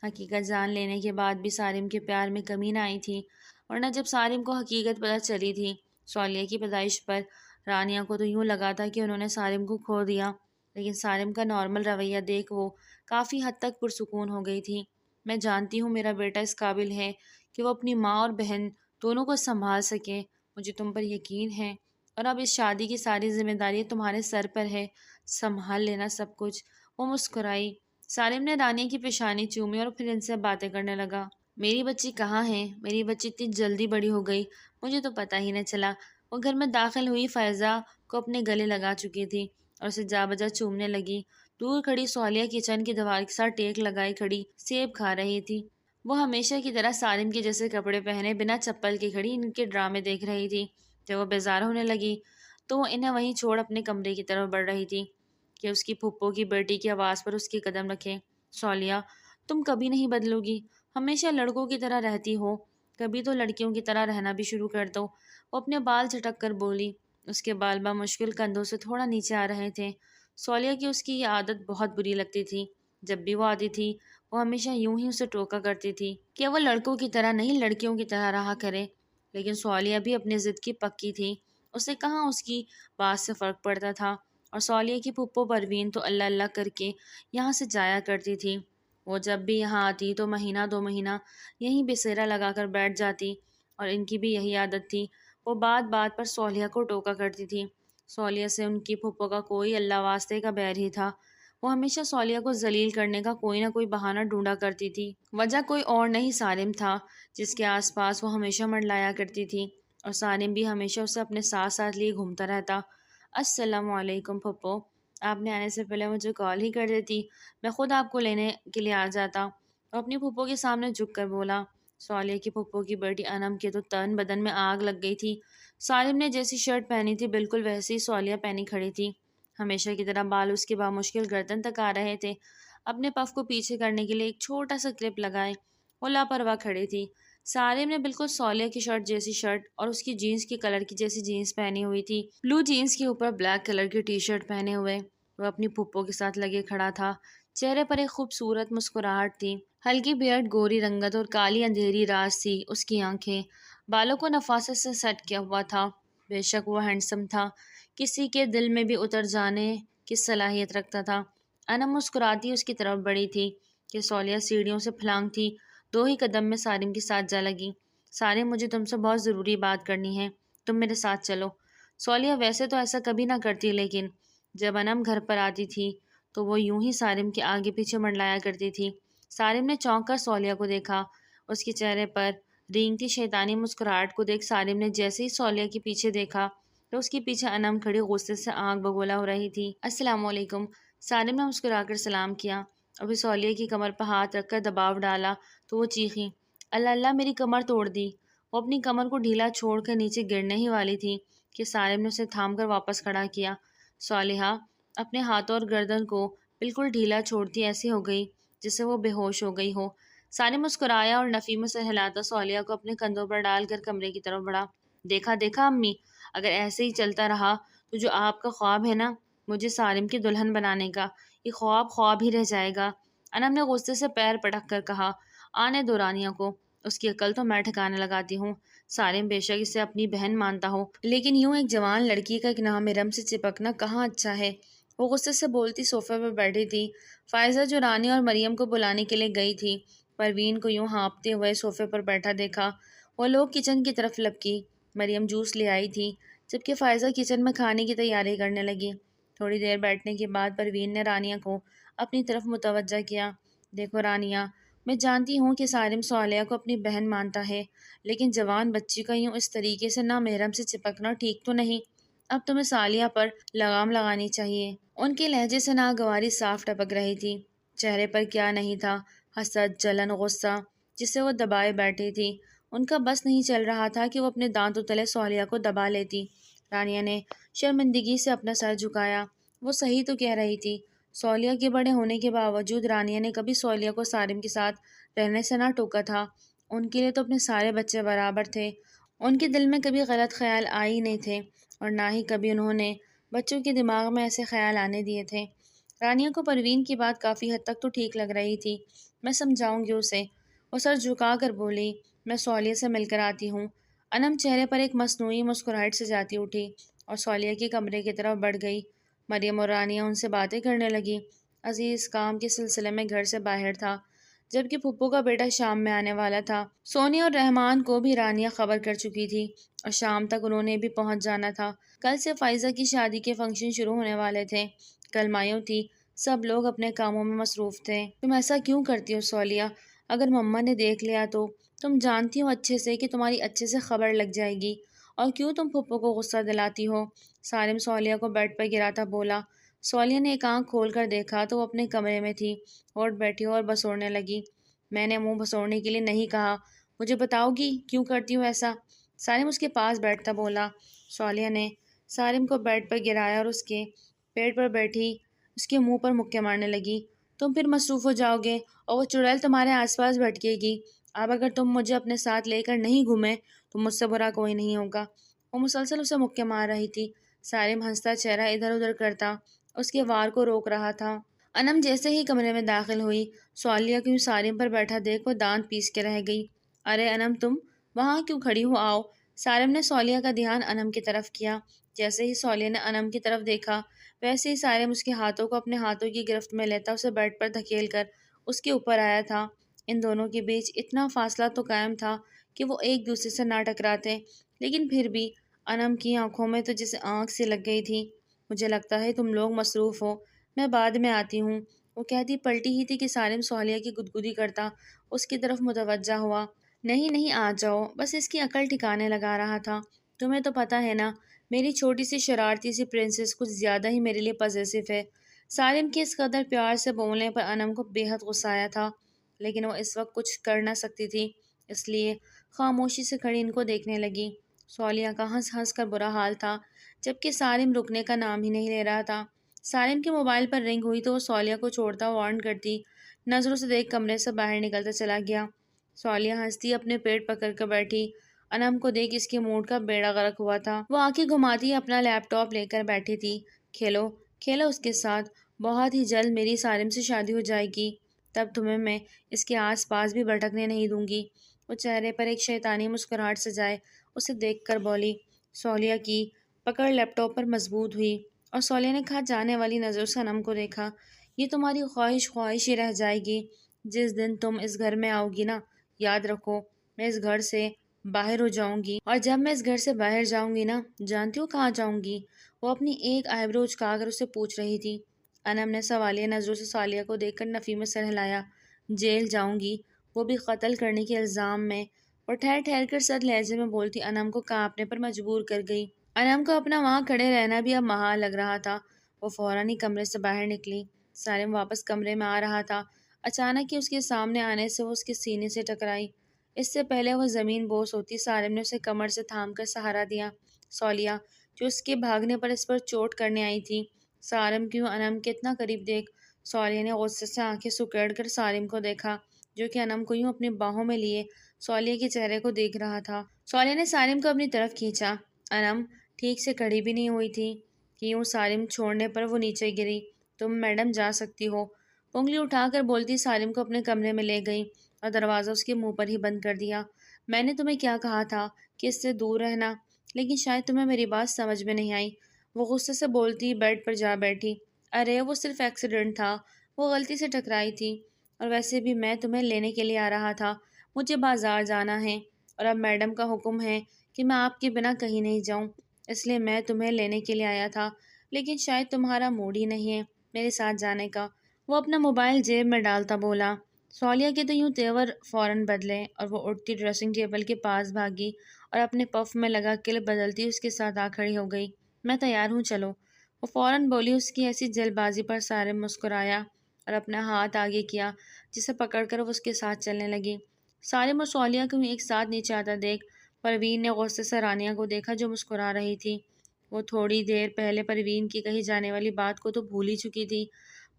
حقیقت جان لینے کے بعد بھی سارم کے پیار میں کمی نہ آئی تھی، ورنہ جب سارم کو حقیقت پتہ چلی تھی سولیہ کی پیدائش پر، رانیہ کو تو یوں لگا تھا کہ انہوں نے سارم کو کھو دیا، لیکن سارم کا نارمل رویہ دیکھ وہ کافی حد تک پرسکون ہو گئی تھی۔ میں جانتی ہوں میرا بیٹا اس قابل ہے کہ وہ اپنی ماں اور بہن دونوں کو سنبھال سکے، مجھے تم پر یقین ہے، اور اب اس شادی کی ساری ذمہ داری تمہارے سر پر ہے، سنبھال لینا سب کچھ۔ وہ مسکرائی۔ سارم نے رانیہ کی پیشانی چومی اور پھر ان سے باتیں کرنے لگا۔ میری بچی کہاں ہے؟ میری بچی اتنی جلدی بڑی ہو گئی، مجھے تو پتہ ہی نہ چلا۔ وہ گھر میں داخل ہوئی فائزہ کو اپنے گلے لگا چکی تھی اور اسے جا بجا چومنے لگی۔ دور کھڑی سولیہ کچن کی دیوار کے ساتھ ٹیک لگائی کھڑی سیب کھا رہی تھی۔ وہ ہمیشہ کی طرح سارم کے جیسے کپڑے پہنے بنا چپل کے کھڑی ان کے ڈرامے دیکھ رہی تھی۔ جب وہ بیزار ہونے لگی تو وہ انہیں وہیں چھوڑ اپنے کمرے کی طرف بڑھ رہی تھی کہ اس کی پھپھو کی بیٹی کی آواز پر اس کے قدم رکھے۔ سولیہ، تم کبھی نہیں بدلو گی، ہمیشہ لڑکوں کی طرح رہتی ہو، کبھی تو لڑکیوں کی طرح رہنا بھی شروع کر دو۔ وہ اپنے بال جھٹک کر بولی۔ اس کے بال بامشکل کندھوں سے تھوڑا نیچے آ رہے تھے۔ سولیہ کی اس کی یہ عادت بہت بری لگتی تھی۔ جب بھی وہ آتی تھی وہ ہمیشہ یوں ہی اسے ٹوکا کرتی تھی کہ وہ لڑکوں کی طرح نہیں لڑکیوں کی طرح رہا کرے، لیکن سولیہ بھی اپنی ضد کی پکی تھی، اسے کہاں اس کی بات سے فرق پڑتا تھا، اور سولیہ کی پھپھو پروین تو اللہ اللہ کر کے یہاں سے جایا کرتی تھی۔ وہ جب بھی یہاں آتی تو مہینہ 2 مہینہ یہیں بسیرا لگا کر بیٹھ جاتی، اور ان کی بھی یہی عادت تھی، وہ بات بات پر سولیہ کو ٹوکا کرتی تھی۔ سولیہ سے ان کی پھپھو کا کوئی اللہ واسطے کا بیر ہی تھا، وہ ہمیشہ سولیہ کو ذلیل کرنے کا کوئی نہ کوئی بہانہ ڈھونڈا کرتی تھی۔ وجہ کوئی اور نہیں سارم تھا جس کے آس پاس وہ ہمیشہ منڈلایا کرتی تھی، اور سارم بھی ہمیشہ اسے اپنے ساتھ ساتھ لیے گھومتا رہتا۔ السلام علیکم پھپھو، آپ نے آنے سے پہلے مجھے کال ہی کر دیتی، میں خود آپ کو لینے کے لیے آ جاتا۔ اور اپنی پھپھو کے سامنے جھک کر بولا۔ صالح کی پھپھو کی بیٹی انم کے تو تن بدن میں آگ لگ گئی تھی۔ سالم نے جیسی شرٹ پہنی تھی بالکل ویسے ہی صالحہ پہنی کھڑی تھی۔ ہمیشہ کی طرح بال اس کے بامشکل گردن تک آ رہے تھے۔ اپنے پف کو پیچھے کرنے کے لیے ایک چھوٹا سا کلپ لگائے وہ لاپرواہ کھڑی تھی۔ سالم نے بالکل صالحہ کی شرٹ جیسی شرٹ اور اس کی جینس کے کلر کی جیسی جینس پہنی ہوئی تھی۔ بلو جینس کے اوپر بلیک کلر کی ٹی شرٹ پہنے ہوئے وہ اپنی پھپھو کے ساتھ لگے کھڑا تھا۔ چہرے پر ایک خوبصورت مسکراہٹ تھی۔ ہلکی بیئرڈ، گوری رنگت اور کالی اندھیری راز تھی اس کی آنکھیں۔ بالوں کو نفاست سے سیٹ کیا ہوا تھا۔ بے شک وہ ہینڈسم تھا، کسی کے دل میں بھی اتر جانے کی صلاحیت رکھتا تھا۔ انم مسکراتی اس کی طرف بڑھی تھی کہ صالحہ سیڑھیوں سے پھلانگ تھی، 2 ہی قدم میں سالم کے ساتھ جا لگی۔ سالم، مجھے تم سے بہت ضروری بات کرنی ہے، تم میرے ساتھ چلو۔ صالحہ ویسے تو ایسا کبھی نہ کرتی، لیکن جب انم گھر پر آتی تھی تو وہ یوں ہی سالم کے آگے پیچھے منڈلایا کرتی تھی۔ سالم نے چونک کر صالحہ کو دیکھا۔ اس کے چہرے پر رینگتی شیطانی مسکراہٹ کو دیکھ سالم نے جیسے ہی صالحہ کے پیچھے دیکھا تو اس کے پیچھے انم کھڑی غصے سے آنکھ بگولا ہو رہی تھی۔ السلام علیکم، سالم نے مسکرا کر سلام کیا۔ ابھی صالحہ کی کمر پر ہاتھ رکھ کر دباؤ ڈالا تو وہ چیخی، اللہ اللہ، میری کمر توڑ دی۔ وہ اپنی کمر کو ڈھیلا چھوڑ کر نیچے گرنے ہی والی تھی کہ سالم نے اسے تھام کر واپس کھڑا کیا۔ صالحہ اپنے ہاتھوں اور گردن کو بالکل ڈھیلا چھوڑتی ایسی ہو گئی جسے وہ بے ہوش ہو گئی ہو۔ سالم مسکرایا اور نفی میں سے ہلاتا صالحہ کو اپنے کندھوں پر ڈال کر کمرے کی طرف بڑھا۔ دیکھا دیکھا امی، اگر ایسے ہی چلتا رہا تو جو آپ کا خواب ہے نا مجھے سالم کی دلہن بنانے کا، یہ خواب خواب ہی رہ جائے گا۔ انم نے غصے سے پیر پٹک کر کہا، آنے دو رانیہ کو، اس کی عقل تو میں ٹھکانے لگاتی ہوں۔ سالم بے شک اسے اپنی بہن مانتا ہو، لیکن یوں ایک جوان لڑکی کا ایک نامحرم سے چپکنا کہاں اچھا ہے۔ وہ غصے سے بولتی صوفے پر بیٹھی تھی۔ فائزہ جو رانی اور مریم کو بلانے کے لیے گئی تھی، پروین کو یوں ہانپتے ہوئے صوفے پر بیٹھا دیکھا۔ وہ لوگ کچن کی طرف لپکی۔ مریم جوس لے آئی تھی جبکہ فائزہ کچن میں کھانے کی تیاری کرنے لگی۔ تھوڑی دیر بیٹھنے کے بعد پروین نے رانیہ کو اپنی طرف متوجہ کیا۔ دیکھو رانیہ، میں جانتی ہوں کہ سالم صالحہ کو اپنی بہن مانتا ہے، لیکن جوان بچی کا یوں اس طریقے سے نامحرم سے چپکنا ٹھیک تو نہیں۔ اب تمہیں صالحہ پر لگام لگانی چاہیے۔ ان کے لہجے سے ناگواری صاف ٹپک رہی تھی۔ چہرے پر کیا نہیں تھا، حسد، جلن، غصہ جسے وہ دبائے بیٹھی تھی۔ ان کا بس نہیں چل رہا تھا کہ وہ اپنے دانتوں تلے صالحہ کو دبا لیتی۔ رانیہ نے شرمندگی سے اپنا سر جھکایا۔ وہ صحیح تو کہہ رہی تھی۔ صالحہ کے بڑے ہونے کے باوجود رانیہ نے کبھی صالحہ کو سالم کے ساتھ رہنے سے نہ ٹوکا تھا۔ ان کے لیے تو اپنے سارے بچے برابر تھے۔ ان کے دل میں کبھی غلط خیال آئے ہی نہیں تھے اور نہ ہی کبھی انہوں نے بچوں کے دماغ میں ایسے خیال آنے دیے تھے۔ رانیہ کو پروین کی بات کافی حد تک تو ٹھیک لگ رہی تھی۔ میں سمجھاؤں گی اسے، وہ سر جھکا کر بولی۔ میں صالحہ سے مل کر آتی ہوں۔ انم چہرے پر ایک مصنوعی مسکراہٹ سے جاتی اٹھی اور صالحہ کے کمرے کی طرف بڑھ گئی۔ مریم اور رانیہ ان سے باتیں کرنے لگی۔ عزیز کام کے سلسلے میں گھر سے باہر تھا، جبکہ پھپھو کا بیٹا شام میں آنے والا تھا۔ سونی اور رحمان کو بھی رانیہ خبر کر چکی تھی اور شام تک انہوں نے بھی پہنچ جانا تھا۔ کل سے فائزہ کی شادی کے فنکشن شروع ہونے والے تھے۔ کل مایوں تھی، سب لوگ اپنے کاموں میں مصروف تھے۔ تم ایسا کیوں کرتی ہو صالحہ؟ اگر مما نے دیکھ لیا تو تم جانتی ہو اچھے سے کہ تمہاری اچھے سے خبر لگ جائے گی، اور کیوں تم پھپھو کو غصہ دلاتی ہو؟ سالم صالحہ کو بیڈ پر گراتا بولا۔ صالحہ نے ایک آنکھ کھول کر دیکھا تو وہ اپنے کمرے میں تھی، اٹھ بیٹھی اور بسوڑنے لگی۔ میں نے منہ بسوڑنے کے لیے نہیں کہا، مجھے بتاؤ گی کیوں کرتی ہو ایسا؟ سالم اس کے پاس بیٹھتا بولا۔ صالحہ نے سالم کو بیڈ پر گرایا اور اس کے پیٹ پر بیٹھی اس کے منہ پر مکے مارنے لگی۔ تم پھر مصروف ہو جاؤ گے اور وہ چڑیل تمہارے آس پاس بھٹکے گی۔ اب اگر تم مجھے اپنے ساتھ لے کر نہیں گھومے تو مجھ سے برا کوئی نہیں ہوگا۔ وہ مسلسل اسے مکے مار رہی تھی۔ سالم ہنستا چہرہ ادھر ادھر کرتا اس کے وار کو روک رہا تھا۔ انم جیسے ہی کمرے میں داخل ہوئی، صالحہ کو سالم پر بیٹھا دیکھ وہ دانت پیس کے رہ گئی۔ ارے انم، تم وہاں کیوں کھڑی ہو، آؤ۔ سالم نے صالحہ کا دھیان انم کی طرف کیا۔ جیسے ہی صالحہ نے انم کی طرف دیکھا ویسے ہی سالم اس کے ہاتھوں کو اپنے ہاتھوں کی گرفت میں لیتا اسے بیڈ پر دھکیل کر اس کے اوپر آیا تھا۔ ان دونوں کے بیچ اتنا فاصلہ تو قائم تھا کہ وہ ایک دوسرے سے نہ ٹکراتے، لیکن پھر بھی انم کی آنکھوں میں تو جیسے آنکھ سی لگ گئی تھی۔ مجھے لگتا ہے تم لوگ مصروف ہو، میں بعد میں آتی ہوں۔ وہ کہتی پلٹی ہی تھی کہ سالم صالحہ کی گدگدی کرتا اس کی طرف متوجہ ہوا۔ نہیں نہیں، آ جاؤ، بس اس کی عقل ٹھکانے لگا رہا تھا۔ تمہیں تو پتہ ہے نا، میری چھوٹی سی شرارتی سی پرنسس کچھ زیادہ ہی میرے لیے پوزیسو ہے۔ سالم کے اس قدر پیار سے بولنے پر انم کو بے حد غصہ آیا تھا، لیکن وہ اس وقت کچھ کر نہ سکتی تھی۔ اس لیے خاموشی سے کھڑی ان کو دیکھنے لگی۔ صالحہ کا ہنس ہنس کر برا حال تھا، جبکہ سالم رکنے کا نام ہی نہیں لے رہا تھا۔ سالم کے موبائل پر رنگ ہوئی تو وہ صالحہ کو چھوڑتا وارن کرتی نظروں سے دیکھ کمرے سے باہر نکلتا چلا گیا۔ صالحہ ہنستی اپنے پیٹ پکڑ کر بیٹھی۔ انم کو دیکھ اس کے موڈ کا بیڑا غرق ہوا تھا۔ وہ آنکھیں گھماتی اپنا لیپ ٹاپ لے کر بیٹھی تھی۔ کھیلو کھیلو اس کے ساتھ، بہت ہی جلد میری سالم سے شادی ہو جائے گی، تب تمہیں میں اس کے آس پاس بھی بھٹکنے نہیں دوں گی۔ وہ چہرے پر ایک شیطانی مسکراہٹ سجائے اسے دیکھ کر بولی۔ صالحہ کی پکڑ لیپ ٹاپ پر مضبوط ہوئی اور صالحہ نے کھا جانے والی نظروں سے انم کو دیکھا۔ یہ تمہاری خواہش خواہش ہی رہ جائے گی۔ جس دن تم اس گھر میں آؤ گی نا، یاد رکھو میں اس گھر سے باہر ہو جاؤں گی، اور جب میں اس گھر سے باہر جاؤں گی نا، جانتی ہو کہاں جاؤں گی؟ وہ اپنی ایک آئیبرو اچکا کر اسے پوچھ رہی تھی۔ انم نے سوالیہ نظروں سے صالحہ کو دیکھ کر نفی میں سر ہلایا۔ جیل جاؤں گی، وہ بھی قتل کرنے کے الزام میں، اور ٹھہر ٹھہر کر سرد لہجے میں بولتی انم کو کانپنے پر مجبور کر گئی۔ انم کو اپنا وہاں کھڑے رہنا بھی اب محال لگ رہا تھا۔ وہ فوراً ہی کمرے سے باہر نکلی۔ سالم واپس کمرے میں آ رہا تھا۔ اچانک ہی اس کے سامنے آنے سے وہ اس کے سینے سے ٹکرائی۔ اس سے پہلے وہ زمین بوس ہوتی، سالم نے اسے کمر سے تھام کر سہارا دیا۔ صالحہ جو اس کے بھاگنے پر اس پر چوٹ کرنے آئی تھی، سالم کیوں انم کے اتنا قریب دیکھ صالحہ نے غصے سے آنکھیں سکیڑ کر سالم کو دیکھا، جو کہ انم کو یوں اپنی باہوں میں لیے صالحہ کے چہرے کو دیکھ رہا تھا۔ صالحہ نے سالم کو اپنی طرف کھینچا۔ انم ٹھیک سے کھڑی بھی نہیں ہوئی تھی کہ یوں سالم چھوڑنے پر وہ نیچے گری۔ تم میڈم جا سکتی ہو، انگلی اٹھا کر بولتی سالم کو اپنے کمرے میں لے گئی اور دروازہ اس کے منہ پر ہی بند کر دیا۔ میں نے تمہیں کیا کہا تھا کہ اس سے دور رہنا، لیکن شاید تمہیں میری بات سمجھ میں نہیں آئی۔ وہ غصے سے بولتی بیڈ پر جا بیٹھی۔ ارے وہ صرف ایکسیڈنٹ تھا، وہ غلطی سے ٹکرائی تھی، اور ویسے بھی میں تمہیں لینے کے لیے آ رہا تھا۔ مجھے بازار جانا ہے اور اب میڈم کا حکم ہے کہ میں آپ کے بنا کہیں نہیں جاؤں، اس لیے میں تمہیں لینے کے لیے آیا تھا، لیکن شاید تمہارا موڈ ہی نہیں ہے میرے ساتھ جانے کا۔ وہ اپنا موبائل جیب میں ڈالتا بولا۔ صالحہ کے تو یوں تیور فوراً بدلے اور وہ اٹھتی ڈریسنگ ٹیبل کے پاس بھاگی اور اپنے پف میں لگا کلپ بدلتی اس کے ساتھ آ کھڑی ہو گئی۔ میں تیار ہوں، چلو، وہ فوراً بولی۔ اس کی ایسی جلد بازی پر سالم مسکرایا اور اپنا ہاتھ آگے کیا، جسے پکڑ کر وہ اس کے ساتھ چلنے لگی۔ سالم اور صالحہ کو ایک ساتھ نیچے آتا دیکھ پروین نے غصے سے رانیہ کو دیکھا جو مسکرا رہی تھی۔ وہ تھوڑی دیر پہلے پروین کی کہی جانے والی بات کو تو بھول ہی چکی تھی۔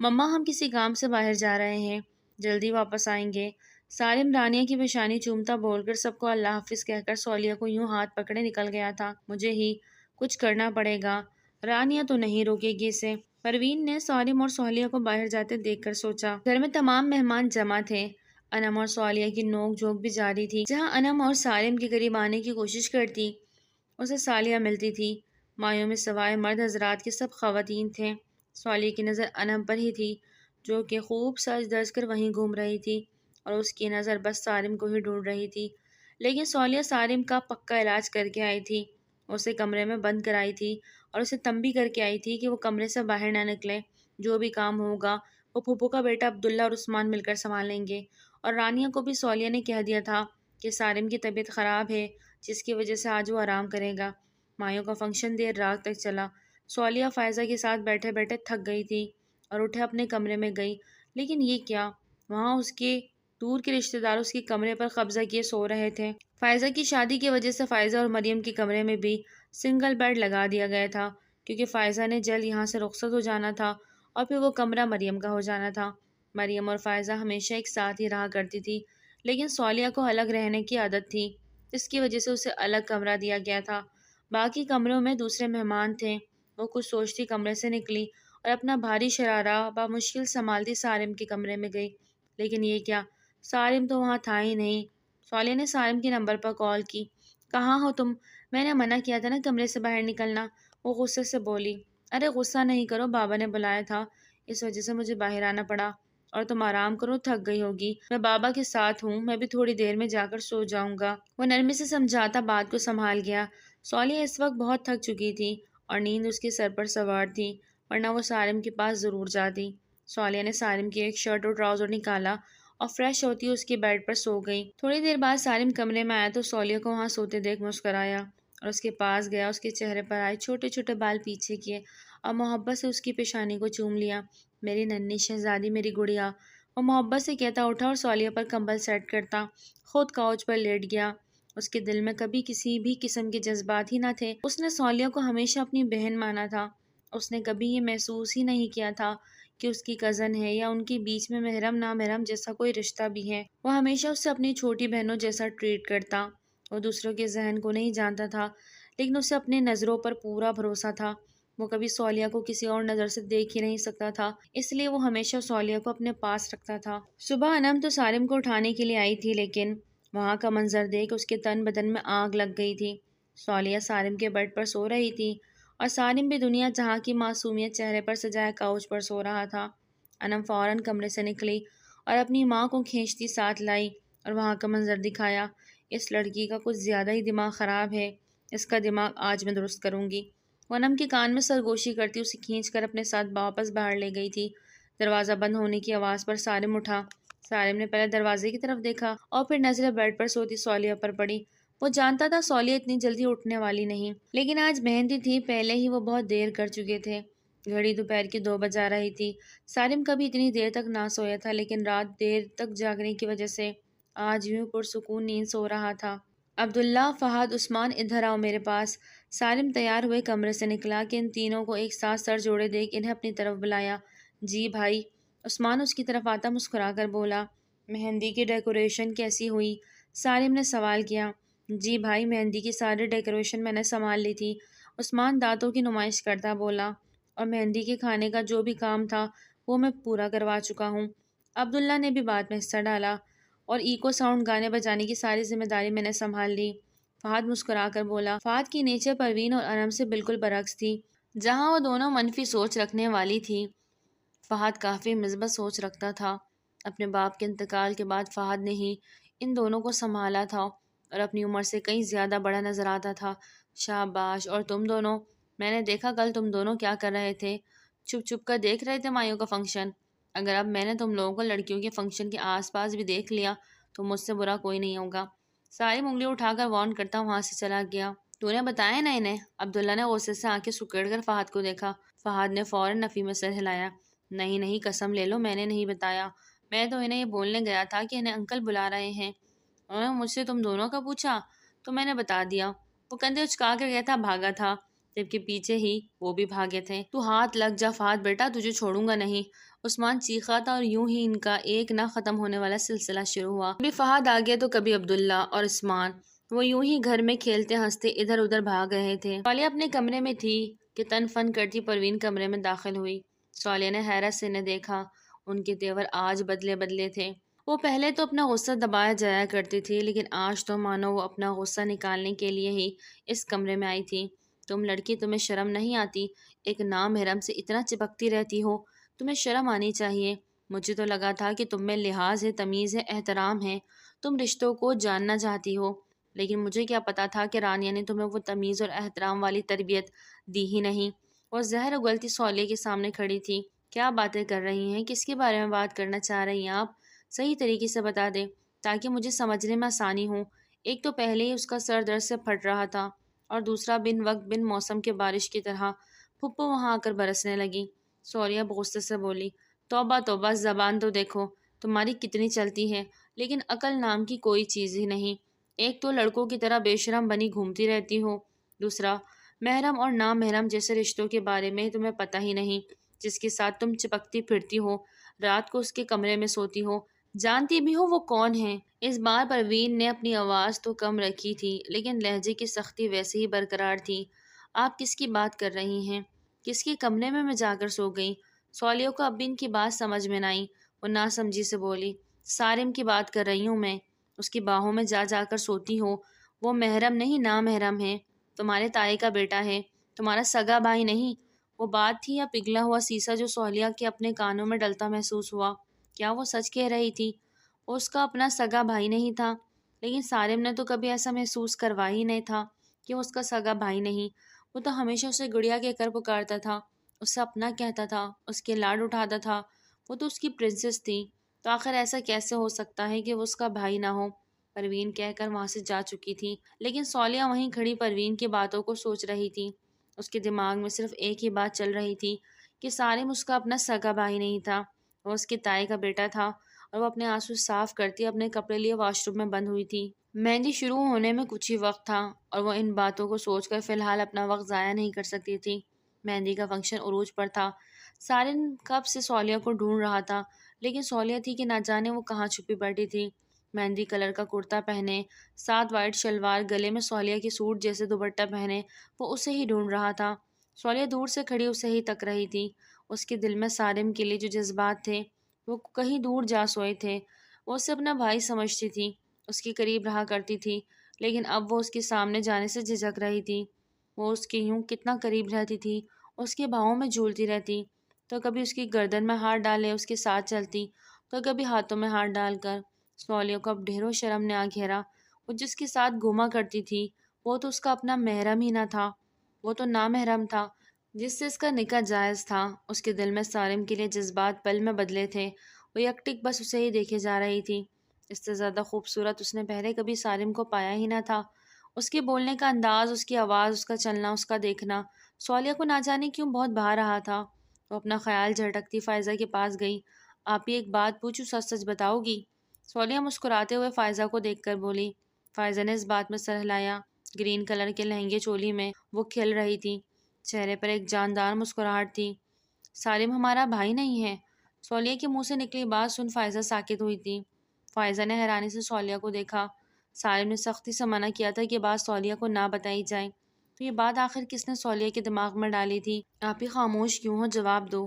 مما ہم کسی کام سے باہر جا رہے ہیں، جلدی واپس آئیں گے۔ سالم رانیہ کی پیشانی چومتا بول کر سب کو اللہ حافظ کہہ کر صالحہ کو یوں ہاتھ پکڑے نکل گیا تھا۔ مجھے ہی کچھ کرنا پڑے گا، رانیہ تو نہیں روکے گی اسے، پروین نے سالم اور صالحہ کو باہر جاتے دیکھ کر سوچا۔ گھر میں تمام مہمان جمع تھے۔ انم اور صالحہ کی نوک جھونک بھی جاری تھی۔ جہاں انم اور سالم کے قریب آنے کی کوشش کرتی، اسے صالحہ ملتی تھی۔ مایوں میں سوائے مرد حضرات کے سب خواتین تھے۔ صالحہ کی نظر انم پر ہی تھی، جو کہ خوب سج دھج کر وہیں گھوم رہی تھی، اور اس کی نظر بس سالم کو ہی ڈھونڈ رہی تھی۔ لیکن صالحہ سالم کا پکا علاج کر کے آئی تھی، اسے کمرے میں بند کرائی تھی اور اسے تنبیہ کر کے آئی تھی کہ وہ کمرے سے باہر نہ نکلے۔ جو بھی کام ہوگا وہ پھوپھو کا بیٹا عبداللہ اور عثمان مل کر سنبھال لیں گے۔ اور رانیہ کو بھی صالحہ نے کہہ دیا تھا کہ سالم کی طبیعت خراب ہے، جس کی وجہ سے آج وہ آرام کرے گا۔ مایوں کا فنکشن دیر رات تک چلا۔ صالحہ فائزہ کے ساتھ بیٹھے بیٹھے تھک گئی تھی اور اٹھے اپنے کمرے میں گئی، لیکن یہ کیا، وہاں اس کے دور کے رشتہ دار اس کے کمرے پر قبضہ کیے سو رہے تھے۔ فائزہ کی شادی کی وجہ سے فائزہ اور مریم کے کمرے میں بھی سنگل بیڈ لگا دیا گیا تھا، کیونکہ فائزہ نے جلد یہاں سے رخصت ہو جانا تھا اور پھر وہ کمرہ مریم کا ہو جانا تھا۔ مریم اور فائزہ ہمیشہ ایک ساتھ ہی رہا کرتی تھی، لیکن صالحہ کو الگ رہنے کی عادت تھی، اس کی وجہ سے اسے الگ کمرہ دیا گیا تھا۔ باقی کمروں میں دوسرے مہمان تھے۔ وہ کچھ سوچتی کمرے سے نکلی اور اپنا بھاری شرارہ بمشکل سنبھالتی سالم کے کمرے میں گئی، لیکن یہ کیا، سالم تو وہاں تھا ہی نہیں۔ صالحہ نے سالم کے نمبر پر کال کی۔ کہاں ہو تم؟ میں نے منع کیا تھا نا کمرے سے باہر نکلنا، وہ غصے سے بولی۔ ارے غصہ نہیں کرو، بابا نے بلایا تھا، اس وجہ سے مجھے باہر آنا پڑا، اور تم آرام کرو، تھک گئی ہوگی، میں بابا کے ساتھ ہوں، میں بھی تھوڑی دیر میں جا کر سو جاؤں گا، وہ نرمی سے سمجھاتا بات کو سنبھال گیا۔ صالحہ اس وقت بہت تھک چکی تھی اور نیند اس کے سر پر سوار تھی، ورنہ وہ سالم کے پاس ضرور جاتی۔ صالحہ نے سالم کی ایک شرٹ اور ٹراؤزر نکالا اور فریش ہوتی اس کے بیڈ پر سو گئی۔ تھوڑی دیر بعد سالم کمرے میں آیا تو صالحہ کو وہاں سوتے دیکھ مسکرایا اور اس کے پاس گیا، اس کے چہرے پر آئے چھوٹے چھوٹے بال پیچھے کیے اور محبت سے اس کی پیشانی کو چوم لیا۔ میری ننھی شہزادی، میری گڑیا، وہ محبت سے کہتا اٹھا اور صالحہ پر کمبل سیٹ کرتا خود کاؤچ پر لیٹ گیا۔ اس کے دل میں کبھی کسی بھی قسم کے جذبات ہی نہ تھے۔ اس نے صالحہ کو ہمیشہ اپنی بہن مانا تھا۔ اس نے کبھی یہ محسوس ہی نہیں کیا تھا کہ اس کی کزن ہے یا ان کے بیچ میں محرم نامحرم جیسا کوئی رشتہ بھی ہے۔ وہ ہمیشہ اسے اپنی چھوٹی بہنوں جیسا ٹریٹ کرتا۔ وہ دوسروں کے ذہن کو نہیں جانتا تھا، لیکن اسے اپنی نظروں پر پورا بھروسہ تھا۔ وہ کبھی صالحہ کو کسی اور نظر سے دیکھ ہی نہیں سکتا تھا، اس لیے وہ ہمیشہ صالحہ کو اپنے پاس رکھتا تھا۔ صبح انم تو سارم کو اٹھانے کے لیے آئی تھی، لیکن وہاں کا منظر دیکھ اس کے تن بدن میں آگ لگ گئی تھی۔ صالحہ سارم کے بیڈ پر سو رہی تھی اور سارم بھی دنیا جہاں کی معصومیت چہرے پر سجائے کاؤچ پر سو رہا تھا۔ انم فوراً کمرے سے نکلی اور اپنی ماں کو کھینچتی ساتھ لائی اور وہاں کا منظر دکھایا۔ اس لڑکی کا کچھ زیادہ ہی دماغ خراب ہے، اس کا دماغ آج میں درست کروں گی۔ وہ انم کے کان میں سرگوشی کرتی اسے کھینچ کر اپنے ساتھ واپس باہر لے گئی تھی۔ دروازہ بند ہونے کی آواز پر سارم اٹھا۔ سارم نے پہلے دروازے کی طرف دیکھا اور پھر نظریں بیڈ پر سوتی صالحہ پر پڑی۔ وہ جانتا تھا صالحہ اتنی جلدی اٹھنے والی نہیں، لیکن آج مہندی تھی، پہلے ہی وہ بہت دیر کر چکے تھے۔ گھڑی دوپہر کی 2 بجا رہی تھی۔ سارم کبھی اتنی دیر تک نہ سویا تھا، لیکن رات دیر تک جاگنے کی وجہ سے آج یوں پرسکون نیند سو رہا تھا۔ عبداللہ، فہد، عثمان، ادھر آؤ میرے پاس۔ سارم تیار ہوئے کمرے سے نکلا کہ ان تینوں کو ایک ساتھ سر جوڑے دیکھ انہیں اپنی طرف بلایا۔ جی بھائی۔ عثمان اس کی طرف آتا مسکرا کر بولا۔ مہندی کی ڈیکوریشن کیسی ہوئی؟ سارم نے سوال کیا۔ جی بھائی، مہندی کی ساری ڈیکوریشن میں نے سنبھال لی تھی، عثمان دانتوں کی نمائش کرتا بولا، اور مہندی کے کھانے کا جو بھی کام تھا وہ میں پورا کروا چکا ہوں۔ عبداللہ نے بھی بات میں حصہ ڈالا، اور ایکو ساؤنڈ گانے بجانے کی ساری ذمہ داری میں نے سنبھال لی۔ فہد مسکرا کر بولا۔ فہد کی نیچر پروین اور انم سے بالکل برعکس تھی۔ جہاں وہ دونوں منفی سوچ رکھنے والی تھی، فہد کافی مثبت سوچ رکھتا تھا۔ اپنے باپ کے انتقال کے بعد فہد نے ہی ان دونوں کو سنبھالا تھا اور اپنی عمر سے کہیں زیادہ بڑا نظر آتا تھا۔ شاباش۔ اور تم دونوں؟ میں نے دیکھا کل تم دونوں کیا کر رہے تھے، چھپ چھپ کر دیکھ رہے تھے مائیوں کا فنکشن۔ اگر اب میں نے تم لوگوں کو لڑکیوں کے فنکشن کے آس پاس بھی دیکھ لیا تو مجھ سے برا کوئی نہیں ہوگا۔ ساری انگلی اٹھا کر وارن کرتا وہاں سے چلا گیا۔ تو نے بتایا نا انہیں؟ عبداللہ نے غصے سے آنکھیں سکیڑ کر فہد کو دیکھا۔ فہد نے فوراً نفی میں سر ہلایا۔ نہیں نہیں، قسم لے لو میں نے نہیں بتایا، میں تو انہیں یہ بولنے گیا تھا کہ انہیں انکل بلا رہے ہیں۔ انہوں نے مجھ سے تم دونوں کا پوچھا تو میں نے بتا دیا۔ وہ کندھے اچکا کر گیا تھا بھاگا تھا، جبکہ پیچھے ہی وہ بھی بھاگے تھے۔ تو ہاتھ لگ جا فہد بیٹا، تجھے چھوڑوں گا نہیں، عثمان چیخا تھا، اور یوں ہی ان کا ایک نہ ختم ہونے والا سلسلہ شروع ہوا۔ کبھی فہد آگے تو کبھی عبداللہ اور عثمان، وہ یوں ہی گھر میں کھیلتے ہنستے ادھر ادھر بھاگ رہے تھے۔ صالحہ اپنے کمرے میں تھی کہ تن فن کرتی پروین کمرے میں داخل ہوئی۔ صالحہ نے حیرت سے انہیں دیکھا۔ ان کے تیور آج بدلے بدلے تھے۔ وہ پہلے تو اپنا غصہ دبایا جایا کرتی تھی، لیکن آج تو مانو وہ اپنا غصہ نکالنے کے لیے ہی اس کمرے میں آئی تھی۔ تم لڑکی، تمہیں شرم نہیں آتی؟ ایک نامحرم سے اتنا چپکتی رہتی ہو، تمہیں شرم آنی چاہیے۔ مجھے تو لگا تھا کہ تم میں لحاظ ہے، تمیز ہے، احترام ہے، تم رشتوں کو جاننا چاہتی ہو، لیکن مجھے کیا پتا تھا کہ رانیہ نے تمہیں وہ تمیز اور احترام والی تربیت دی ہی نہیں۔ وہ زہر اگلتی صالحہ کے سامنے کھڑی تھی۔ کیا باتیں کر رہی ہیں؟ کس کے بارے میں بات کرنا چاہ رہی ہیں آپ؟ صحیح طریقے سے بتا دیں تاکہ مجھے سمجھنے میں آسانی ہو۔ ایک تو پہلے ہی اس کا سر درد سے پھٹ رہا تھا، اور دوسرا بن وقت بن موسم کے بارش کی طرح پھپھو وہاں آ کر برسنے لگی۔ صالحہ غصے سے بولی۔ توبہ توبہ، زبان تو دیکھو تمہاری کتنی چلتی ہے، لیکن عقل نام کی کوئی چیز ہی نہیں۔ ایک تو لڑکوں کی طرح بے شرم بنی گھومتی رہتی ہو، دوسرا محرم اور نامحرم جیسے رشتوں کے بارے میں تمہیں پتہ ہی نہیں۔ جس کے ساتھ تم چپکتی پھرتی ہو، رات کو اس کے کمرے میں سوتی ہو، جانتی بھی ہو وہ کون ہے۔ اس بار پروین نے اپنی آواز تو کم رکھی تھی، لیکن لہجے کی سختی ویسے ہی برقرار تھی۔ آپ کس کی بات کر رہی ہیں؟ کس کے کمرے میں جا کر سو گئی؟ صالحہ کو اب بھی ان کی بات سمجھ میں نہ آئی۔ وہ ناسمجھی سے بولی۔ سارم کی بات کر رہی ہوں میں، اس کی باہوں میں جا جا کر سوتی ہو۔ وہ محرم نہیں، نامحرم ہے، تمہارے تائی کا بیٹا ہے، تمہارا سگا بھائی نہیں۔ وہ بات تھی یا پگھلا ہوا سیسا جو صالحہ کے اپنے کانوں میں ڈلتا محسوس ہوا؟ کیا وہ سچ کہہ رہی تھی؟ وہ اس کا اپنا سگا بھائی نہیں تھا، لیکن سارم نے تو کبھی ایسا محسوس کروا ہی نہیں تھا کہ وہ اس کا سگا بھائی نہیں۔ وہ تو ہمیشہ اسے گڑیا کہہ کر پکارتا تھا، اسے اپنا کہتا تھا، اس کے لاڈ اٹھاتا تھا۔ وہ تو اس کی پرنسس تھی، تو آخر ایسا کیسے ہو سکتا ہے کہ وہ اس کا بھائی نہ ہو؟ پروین کہہ کر وہاں سے جا چکی تھی، لیکن صالحہ وہیں کھڑی پروین کی باتوں کو سوچ رہی تھی۔ اس کے دماغ میں صرف ایک ہی بات چل رہی تھی کہ سارم اس کا اپنا سگا بھائی نہیں تھا، وہ اس کے تائی کا بیٹا تھا، اور وہ اپنے آنسو صاف کرتی اپنے کپڑے لیے واش روم میں بند ہوئی تھی۔ مہندی شروع ہونے میں کچھ ہی وقت تھا اور وہ ان باتوں کو سوچ کر فی الحال اپنا وقت ضائع نہیں کر سکتی تھی۔ مہندی کا فنکشن عروج پر تھا۔ سارن کب سے صولیہ کو ڈھونڈ رہا تھا، لیکن صولیہ تھی کہ نہ جانے وہ کہاں چھپی بیٹھی تھی۔ مہندی کلر کا کرتا پہنے، ساتھ وائٹ شلوار، گلے میں صولیہ کی سوٹ جیسے دوپٹہ پہنے، وہ اسے ہی ڈھونڈ رہا تھا۔ صولیہ دور سے کھڑی اسے ہی تک رہی تھی۔ اس کے دل میں سارم کے لیے جو جذبات تھے وہ کہیں دور جا سوئے تھے۔ وہ اسے اپنا بھائی سمجھتی تھی، اس کے قریب رہا کرتی تھی، لیکن اب وہ اس کے سامنے جانے سے جھجک رہی تھی۔ وہ اس کے یوں کتنا قریب رہتی تھی، اس کے بھاؤں میں جھولتی رہتی، تو کبھی اس کی گردن میں ہاتھ ڈالے اس کے ساتھ چلتی، تو کبھی ہاتھوں میں ہاتھ ڈال کر۔ صولیہ کو اب ڈھیر و شرم نے آ گھیرا۔ وہ جس کے ساتھ گھوما کرتی تھی وہ تو اس کا اپنا محرم ہی نہ تھا، وہ تو نامحرم تھا جس سے اس کا نکاح جائز تھا۔ اس کے دل میں سارم کے لیے جذبات پل میں بدلے تھے۔ وہ یک ٹک بس اسے ہی دیکھے جا رہی تھی۔ اس سے زیادہ خوبصورت اس نے پہلے کبھی سارم کو پایا ہی نہ تھا۔ اس کے بولنے کا انداز، اس کی آواز، اس کا چلنا، اس کا دیکھنا صولیہ کو نہ جانے کیوں بہت بھا رہا تھا۔ وہ اپنا خیال جھٹکتی فائزہ کے پاس گئی۔ آپ ہی ایک بات پوچھوں، سچ سچ بتاؤ گی؟ صولیہ مسکراتے ہوئے فائزہ کو دیکھ کر بولی۔ فائزہ نے اس بات میں سر ہلایا۔ گرین کلر کے لہنگے چولی میں وہ کھل رہی تھی، چہرے پر ایک جاندار مسکراہٹ تھی۔ سالم ہمارا بھائی نہیں ہے؟ صولیہ کے منہ سے نکلی بات سن فائزہ ساکت ہوئی تھی۔ فائزہ نے حیرانی سے صولیہ کو دیکھا۔ سالم نے سختی سے منع کیا تھا کہ بات صولیہ کو نہ بتائی جائے، تو یہ بات آخر کس نے صولیہ کے دماغ میں ڈالی تھی؟ آپ ہی خاموش کیوں ہو، جواب دو۔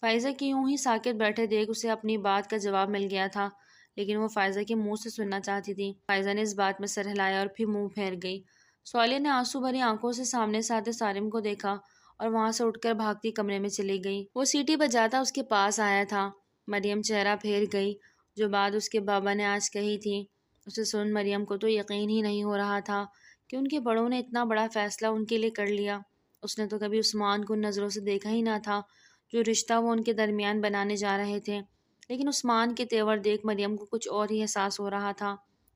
فائزہ کی یوں ہی ساکت بیٹھے دیکھ اسے اپنی بات کا جواب مل گیا تھا، لیکن وہ فائزہ کے منہ سے سننا چاہتی تھی۔ فائزہ نے اس بات میں سر ہلایا اور پھر منہ پھیر گئی۔ صولیہ نے آنسو بھری آنکھوں سے سامنے سے آتے سالم کو دیکھا اور وہاں سے اٹھ کر بھاگتی کمرے میں چلی گئی۔ وہ سیٹی بجاتا اس کے پاس آیا تھا۔ مریم چہرہ پھیر گئی۔ جو بات اس کے بابا نے آج کہی تھی اسے سن مریم کو تو یقین ہی نہیں ہو رہا تھا کہ ان کے بڑوں نے اتنا بڑا فیصلہ ان کے لیے کر لیا۔ اس نے تو کبھی عثمان کو ان نظروں سے دیکھا ہی نہ تھا جو رشتہ وہ ان کے درمیان بنانے جا رہے تھے، لیکن عثمان کے تیور دیکھ مریم کو کچھ اور ہی احساس ہو رہا تھا۔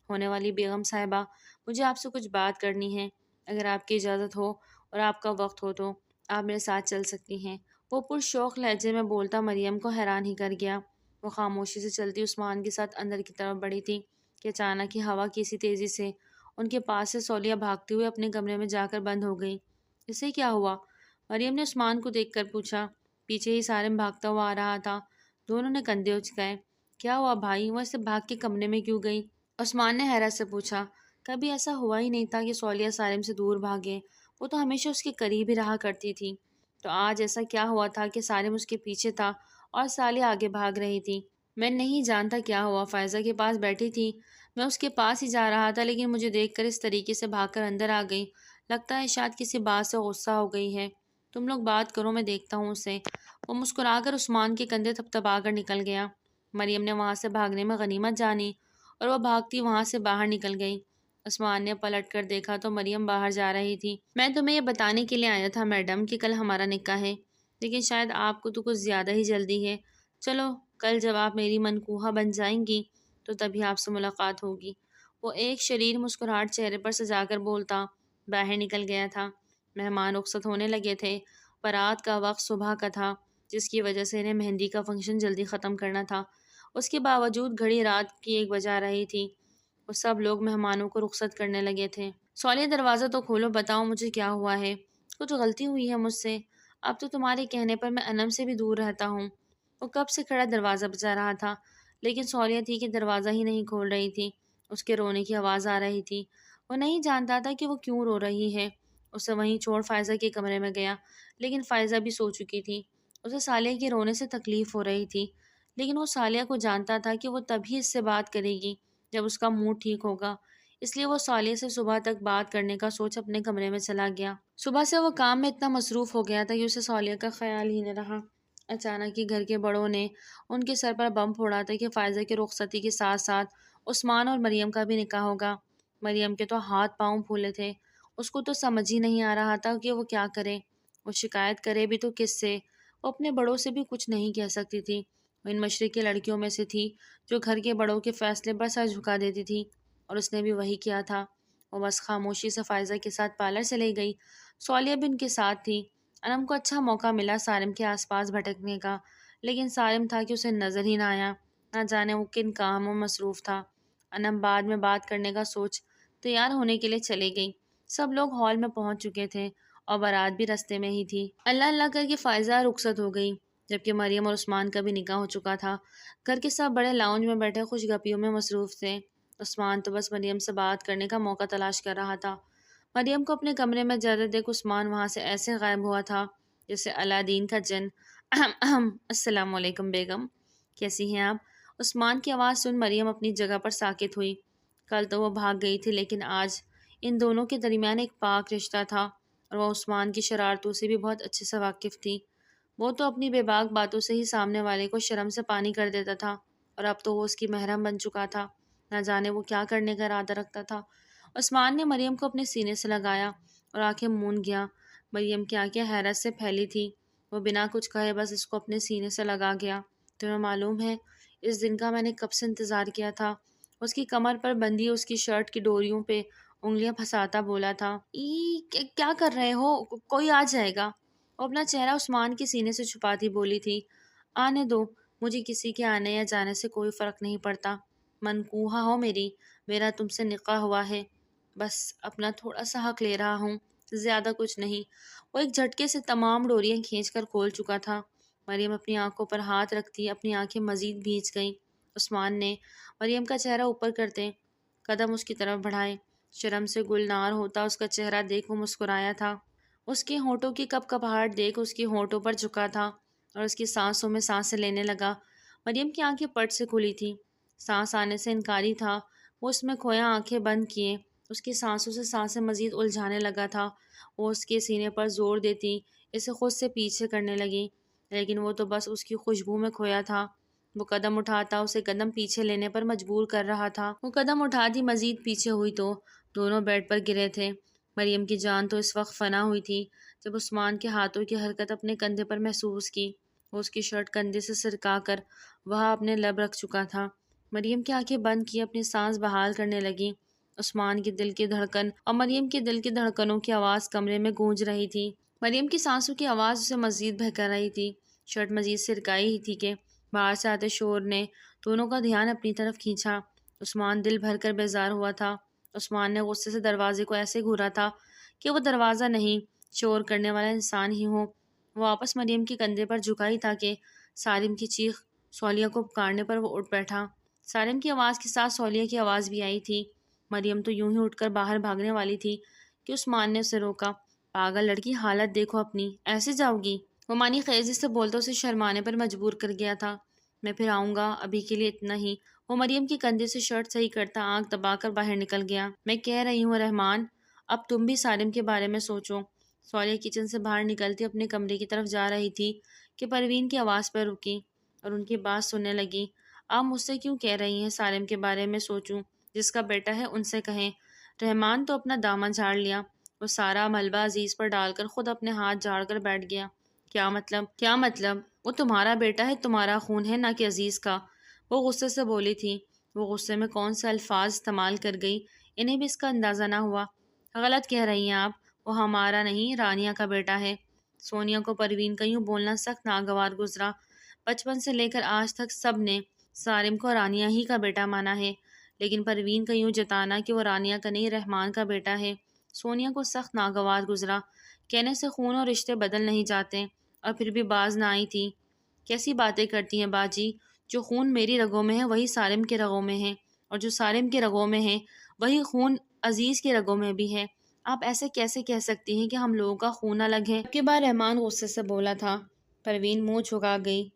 ہونے والی بیگم صاحبہ، مجھے آپ سے کچھ بات کرنی ہے۔ اگر آپ کی اجازت ہو اور آپ کا وقت ہو تو آپ میرے ساتھ چل سکتی ہیں۔ وہ پرشوق لہجے میں بولتا مریم کو حیران ہی کر گیا۔ وہ خاموشی سے چلتی عثمان کے ساتھ اندر کی طرف بڑھی تھی کہ اچانک ہی ہوا کی اسی تیزی سے ان کے پاس سے صولیہ بھاگتے ہوئے اپنے کمرے میں جا کر بند ہو گئی۔ اسے کیا ہوا؟ مریم نے عثمان کو دیکھ کر پوچھا۔ پیچھے ہی سارم بھاگتا ہوا آ رہا تھا۔ دونوں نے کندھے اچکائے۔ کیا ہوا بھائی، وہ ایسے بھاگ کے کمرے میں کیوں گئی؟ عثمان نے حیرت سے پوچھا۔ کبھی ایسا ہوا ہی نہیں تھا کہ صولیہ سارم سے دور بھاگے، وہ تو ہمیشہ اس کے قریب ہی رہا کرتی تھی، تو آج ایسا کیا ہوا تھا کہ سارم اس کے پیچھے تھا اور صالح آگے بھاگ رہی تھی؟ میں نہیں جانتا کیا ہوا، فائزہ کے پاس بیٹھی تھی، میں اس کے پاس ہی جا رہا تھا، لیکن مجھے دیکھ کر اس طریقے سے بھاگ کر اندر آ گئی، لگتا ہے شاید کسی بات سے غصہ ہو گئی ہے۔ تم لوگ بات کرو، میں دیکھتا ہوں اسے۔ وہ مسکرا کر عثمان کے کندھے تھپتھپا کر نکل گیا۔ مریم نے وہاں سے بھاگنے میں غنیمت جانی اور وہ بھاگتی وہاں سے باہر نکل گئی۔ عثمان نے پلٹ کر دیکھا تو مریم باہر جا رہی تھی۔ میں تمہیں یہ بتانے کے لیے آیا تھا میڈم کہ کل ہمارا نکاح ہے، لیکن شاید آپ کو تو کچھ زیادہ ہی جلدی ہے۔ چلو کل جب آپ میری منکوحہ بن جائیں گی تو تبھی آپ سے ملاقات ہوگی۔ وہ ایک شریر مسکراہٹ چہرے پر سجا کر بولتا باہر نکل گیا تھا۔ مہمان رخصت ہونے لگے تھے۔ بارات کا وقت صبح کا تھا، جس کی وجہ سے انہیں مہندی کا فنکشن جلدی ختم کرنا تھا۔ اس کے باوجود گھڑی رات کی 1 بجا رہی تھی۔ وہ سب لوگ مہمانوں کو رخصت کرنے لگے تھے۔ صولیہ دروازہ تو کھولو، بتاؤ مجھے کیا ہوا ہے؟ کچھ غلطی ہوئی ہے مجھ سے؟ اب تو تمہارے کہنے پر میں انم سے بھی دور رہتا ہوں۔ وہ کب سے کھڑا دروازہ بجا رہا تھا، لیکن صولیہ تھی کہ دروازہ ہی نہیں کھول رہی تھی۔ اس کے رونے کی آواز آ رہی تھی۔ وہ نہیں جانتا تھا کہ وہ کیوں رو رہی ہے۔ اسے وہیں چھوڑ فائزہ کے کمرے میں گیا، لیکن فائزہ بھی سو چکی تھی۔ اسے صالح کے رونے سے تکلیف ہو رہی تھی، لیکن وہ صالح کو جانتا تھا کہ وہ تبھی اس سے بات کرے گی جب اس کا موڈ ٹھیک ہوگا، اس لیے وہ صالح سے صبح تک بات کرنے کا سوچ اپنے کمرے میں چلا گیا۔ صبح سے وہ کام میں اتنا مصروف ہو گیا تھا کہ اسے صالح کا خیال ہی نہ رہا۔ اچانک ہی گھر کے بڑوں نے ان کے سر پر بم پھوڑا تھا کہ فائزہ کی رخصتی کے ساتھ ساتھ عثمان اور مریم کا بھی نکاح ہوگا۔ مریم کے تو ہاتھ پاؤں پھولے تھے۔ اس کو تو سمجھ ہی نہیں آ رہا تھا کہ وہ کیا کرے۔ وہ شکایت کرے بھی تو کس سے؟ وہ اپنے بڑوں سے بھی کچھ نہیں کہہ سکتی تھی۔ وہ ان مشرقی لڑکیوں میں سے تھی جو گھر کے بڑوں کے فیصلے پر سر جھکا دیتی تھی، اور اس نے بھی وہی کیا تھا۔ وہ بس خاموشی سے فائزہ کے ساتھ پارلر چلی گئی۔ صولیہ بھی ان کے ساتھ تھی۔ انم کو اچھا موقع ملا سارم کے آس پاس بھٹکنے کا، لیکن سارم تھا کہ اسے نظر ہی نہ آیا۔ نہ جانے وہ کن کاموں میں مصروف تھا۔ انم بعد میں بات کرنے کا سوچ تیار ہونے کے لیے چلی گئی۔ سب لوگ ہال میں پہنچ چکے تھے اور بارات بھی رستے میں ہی تھی۔ اللہ اللہ کر کے فائزہ رخصت ہو گئی، جبکہ مریم اور عثمان کا بھی نکاح ہو چکا تھا۔ گھر کے سب بڑے لاؤنج میں بیٹھے خوش گپیوں میں مصروف تھے۔ عثمان تو بس مریم سے بات کرنے کا موقع تلاش کر رہا تھا۔ مریم کو اپنے کمرے میں جاتے دیکھ عثمان وہاں سے ایسے غائب ہوا تھا جیسے الادین کا جن۔ السلام علیکم بیگم، کیسی ہیں آپ؟ عثمان کی آواز سن مریم اپنی جگہ پر ساکت ہوئی۔ کل تو وہ بھاگ گئی تھی، لیکن آج ان دونوں کے درمیان ایک پاک رشتہ تھا اور وہ عثمان کی شرارتوں سے بھی بہت اچھے سے واقف تھی۔ وہ تو اپنی بے باک باتوں سے ہی سامنے والے کو شرم سے پانی کر دیتا تھا، اور اب تو وہ اس کی محرم بن چکا تھا۔ نہ جانے وہ کیا کرنے کا ارادہ رکھتا تھا۔ عثمان نے مریم کو اپنے سینے سے لگایا اور آنکھیں موند گیا۔ مریم کی آنکھیں حیرت سے پھیلی تھی۔ وہ بنا کچھ کہے بس اس کو اپنے سینے سے لگا گیا۔ تمہیں معلوم ہے اس دن کا میں نے کب سے انتظار کیا تھا؟ اس کی کمر پر بندھی اس کی شرٹ کی ڈوریوں پہ انگلیاں پھنساتا بولا تھا۔ کیا کر رہے ہو؟ کوئی آ جائے گا۔ وہ اپنا چہرہ عثمان کے سینے سے چھپاتی بولی تھی۔ آنے دو، مجھے کسی کے آنے یا جانے سے کوئی فرق نہیں پڑتا۔ منکوحہ ہو میری، میرا تم سے نکاح ہوا ہے، بس اپنا تھوڑا سا حق لے رہا ہوں، زیادہ کچھ نہیں۔ وہ ایک جھٹکے سے تمام ڈوریاں کھینچ کر کھول چکا تھا۔ مریم اپنی آنکھوں پر ہاتھ رکھتی اپنی آنکھیں مزید بھیج گئیں۔ عثمان نے مریم کا چہرہ اوپر کرتے قدم اس کی طرف بڑھائے۔ شرم سے گلنار ہوتا اس کا چہرہ دیکھ وہ مسکرایا تھا۔ اس کے ہونٹوں کی کپ کپاہٹ دیکھ اس کے ہونٹوں پر جھکا تھا اور اس کی سانسوں میں سانسیں لینے لگا۔ مریم کی آنکھیں پٹ سے کھلی تھی، سانس آنے سے انکاری تھا۔ وہ اس میں کھویا آنکھیں بند کیے اس کی سانسوں سے سانسیں مزید الجھانے لگا تھا۔ وہ اس کے سینے پر زور دیتی اسے خود سے پیچھے کرنے لگی، لیکن وہ تو بس اس کی خوشبو میں کھویا تھا۔ وہ قدم اٹھاتا اسے قدم پیچھے لینے پر مجبور کر رہا تھا۔ وہ قدم اٹھاتی مزید پیچھے ہوئی تو دونوں بیڈ پر گرے تھے۔ مریم کی جان تو اس وقت فنا ہوئی تھی جب عثمان کے ہاتھوں کی حرکت اپنے کندھے پر محسوس کی۔ وہ اس کی شرٹ کندھے سے سرکا کر وہاں اپنے لب رکھ چکا تھا۔ مریم کی آنکھیں بند کی اپنی سانس بحال کرنے لگی۔ عثمان کی دل کی دھڑکن اور مریم کی دل کی دھڑکنوں کی آواز کمرے میں گونج رہی تھی۔ مریم کی سانسوں کی آواز اسے مزید بہکا رہی تھی۔ شرٹ مزید سرکائی ہی تھی کہ باہر سے آتے شور نے دونوں کا دھیان اپنی طرف کھینچا۔ عثمان دل بھر کر بیزار ہوا تھا۔ عثمان نے غصے سے دروازے کو ایسے گھورا تھا کہ وہ دروازہ نہیں، شور کرنے والا انسان ہی ہو۔ وہ واپس مریم کے کندھے پر جھکا ہی تھا کہ سالم کی چیخ صولیہ کو پکارنے پر وہ اٹھ بیٹھا۔ سالم کی آواز کے ساتھ صولیہ کی آواز بھی آئی تھی۔ مریم تو یوں ہی اٹھ کر باہر بھاگنے والی تھی کہ عثمان نے اسے روکا۔ پاگل لڑکی، حالت دیکھو اپنی، ایسے جاؤ گی؟ وہ مانی خیزی سے بولتا اسے شرمانے پر مجبور کر گیا تھا۔ میں پھر آؤں گا، ابھی کے لیے اتنا ہی۔ وہ مریم کے کندھے سے شرٹ صحیح کرتا آنکھ دبا کر باہر نکل گیا۔ میں کہہ رہی ہوں رحمان، اب تم بھی سالم کے بارے میں سوچو۔ صولیہ کچن سے باہر نکلتی اپنے کمرے کی طرف جا رہی تھی کہ پروین کی آواز پر رکی اور ان کی بات سننے لگی۔ آپ مجھ سے کیوں کہہ رہی ہیں سالم کے بارے میں سوچوں؟ جس کا بیٹا ہے ان سے کہیں۔ رحمان تو اپنا دامن جھاڑ لیا۔ وہ سارا ملبہ عزیز پر ڈال کر خود اپنے ہاتھ جھاڑ کر بیٹھ گیا۔ کیا مطلب؟ وہ تمہارا بیٹا ہے، تمہارا خون ہے، نہ کہ عزیز کا۔ وہ غصے سے بولی تھی۔ وہ غصے میں کون سے الفاظ استعمال کر گئی انہیں بھی اس کا اندازہ نہ ہوا۔ غلط کہہ رہی ہیں آپ، وہ ہمارا نہیں رانیہ کا بیٹا ہے۔ سونیا کو پروین کا یوں بولنا سخت ناگوار گزرا۔ بچپن سے لے کر آج تک سب نے سالم کو رانیہ ہی کا بیٹا مانا ہے، لیکن پروین کا یوں جتانا کہ وہ رانیہ کا نہیں رحمان کا بیٹا ہے، سونیا کو سخت ناگوار گزرا۔ کہنے سے خون اور رشتے بدل نہیں جاتے، اور پھر بھی باز نہ آئی تھی۔ کیسی باتیں کرتی ہیں باجی؟ جو خون میری رگوں میں ہے وہی سالم کے رگوں میں ہے، اور جو سالم کے رگوں میں ہے وہی خون عزیز کے رگوں میں بھی ہے۔ آپ ایسے کیسے کہہ سکتی ہیں کہ ہم لوگوں کا خون الگ ہے؟ اب کی بار رحمان غصے سے بولا تھا۔ پروین منہ جھکا گئی،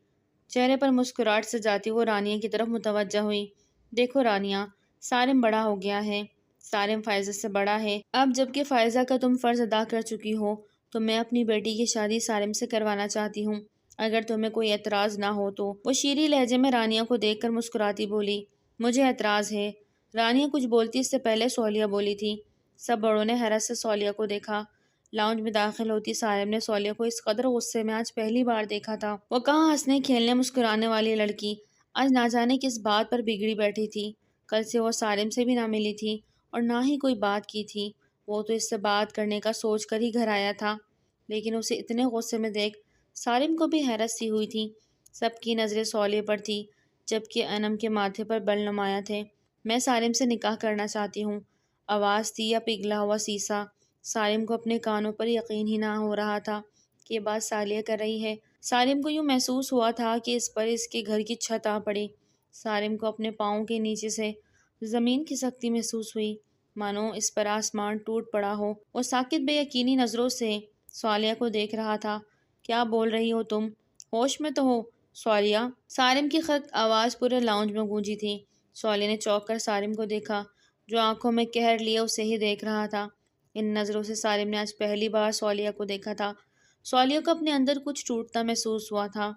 چہرے پر مسکراہٹ سے جاتی وہ رانیہ کی طرف متوجہ ہوئی۔ دیکھو رانیہ، سالم بڑا ہو گیا ہے، سالم فائزہ سے بڑا ہے۔ اب جب کہ فائزہ کا تم فرض ادا کر چکی ہو تو میں اپنی بیٹی کی شادی سالم سے کروانا چاہتی ہوں، اگر تمہیں کوئی اعتراض نہ ہو تو۔ وہ شیریں لہجے میں رانیہ کو دیکھ کر مسکراتی بولی، مجھے اعتراض ہے۔ رانیہ کچھ بولتی اس سے پہلے صولیہ بولی تھی۔ سب بڑوں نے حیرت سے صولیہ کو دیکھا۔ لاؤنج میں داخل ہوتی سالم نے صولیہ کو اس قدر غصے میں آج پہلی بار دیکھا تھا۔ وہ کہاں ہنسنے کھیلنے مسکرانے والی لڑکی آج نہ جانے کس بات پر بگڑی بیٹھی تھی۔ کل سے وہ سالم سے بھی نہ ملی تھی اور نہ ہی کوئی بات کی تھی۔ وہ تو اس سے بات کرنے کا سوچ کر ہی گھر آیا تھا، لیکن اسے اتنے غصے میں دیکھ سالم کو بھی حیرت سی ہوئی تھی۔ سب کی نظریں صولیہ پر تھی۔ جبکہ انم کے ماتھے پر بل نمایاں تھے۔ میں سالم سے نکاح کرنا چاہتی ہوں۔ آواز تھی یا پگھلا ہوا سیسا۔ سالم کو اپنے کانوں پر یقین ہی نہ ہو رہا تھا کہ یہ بات صالحہ کر رہی ہے۔ سالم کو یوں محسوس ہوا تھا کہ اس پر اس کے گھر کی چھت آ پڑی۔ سالم کو اپنے پاؤں کے نیچے سے زمین کھسکتی محسوس ہوئی، مانو اس پر آسمان ٹوٹ پڑا ہو۔ وہ ساکت بے یقینی نظروں سے صالحہ کو دیکھ رہا تھا۔ کیا بول رہی ہو تم؟ ہوش میں تو ہو صالحہ؟ سالم کی خرد آواز پورے لاؤنج میں گونجی تھی۔ صالحہ نے چونک کر سالم کو دیکھا، جو آنکھوں میں قہر لیے اسے ہی دیکھ رہا تھا۔ ان نظروں سے سالم نے آج پہلی بار صالحہ کو دیکھا تھا۔ صالحہ کو اپنے اندر کچھ ٹوٹتا محسوس ہوا تھا،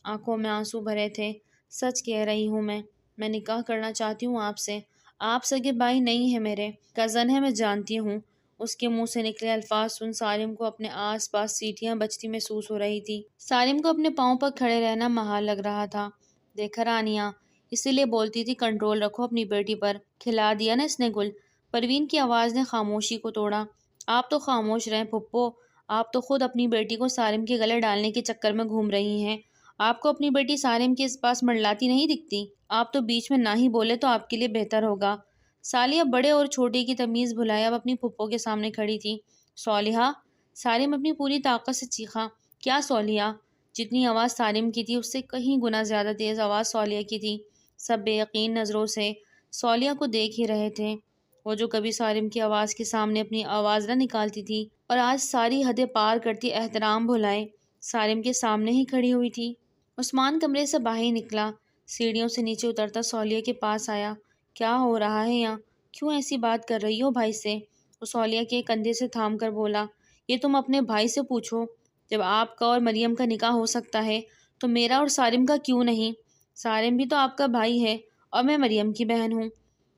آنکھوں میں آنسو بھرے تھے۔ سچ کہہ رہی ہوں میں نکاح کرنا چاہتی ہوں آپ سے۔ آپ سگے بھائی نہیں ہیں میرے، کزن ہے، میں جانتی ہوں۔ اس کے منہ سے نکلے الفاظ سن سالم کو اپنے آس پاس سیٹیاں بجتی محسوس ہو رہی تھی۔ سالم کو اپنے پاؤں پر کھڑے رہنا محال لگ رہا تھا۔ دیکھا رانیہ، اسی لیے بولتی تھی کنٹرول رکھو اپنی بیٹی پر۔ کھلا دیا نا اس نے گل۔ پروین کی آواز نے خاموشی کو توڑا۔ آپ تو خاموش رہیں پھپھو، آپ تو خود اپنی بیٹی کو سالم کے گلے ڈالنے کے چکر میں گھوم رہی ہیں۔ آپ کو اپنی بیٹی سالم کے اس پاس منڈلاتی نہیں دکھتی؟ آپ تو بیچ میں نہ ہی بولے تو آپ کے لیے بہتر ہوگا۔ صالحہ بڑے اور چھوٹے کی تمیز بھلائے اب اپنی پھپھو کے سامنے کھڑی تھی۔ صالحہ! سالم اپنی پوری طاقت سے چیخا۔ کیا صالحہ؟ جتنی آواز سالم کی تھی اس سے کہیں گنا زیادہ تیز آواز صالحہ کی تھی۔ سب بے یقین نظروں سے صالحہ کو دیکھ ہی رہے تھے۔ وہ جو کبھی سالم کی آواز کے سامنے اپنی آواز نہ نکالتی تھی اور آج ساری حدیں پار کرتی احترام بھلائے سالم کے سامنے ہی کھڑی ہوئی تھی۔ عثمان کمرے سے باہر نکلا، سیڑھیوں سے نیچے اترتا صالحہ کے پاس آیا۔ کیا ہو رہا ہے یہاں؟ کیوں ایسی بات کر رہی ہو بھائی سے؟ وہ صالحہ کے کندھے سے تھام کر بولا۔ یہ تم اپنے بھائی سے پوچھو۔ جب آپ کا اور مریم کا نکاح ہو سکتا ہے تو میرا اور سالم کا کیوں نہیں؟ سالم بھی تو آپ کا بھائی ہے اور میں مریم کی بہن ہوں۔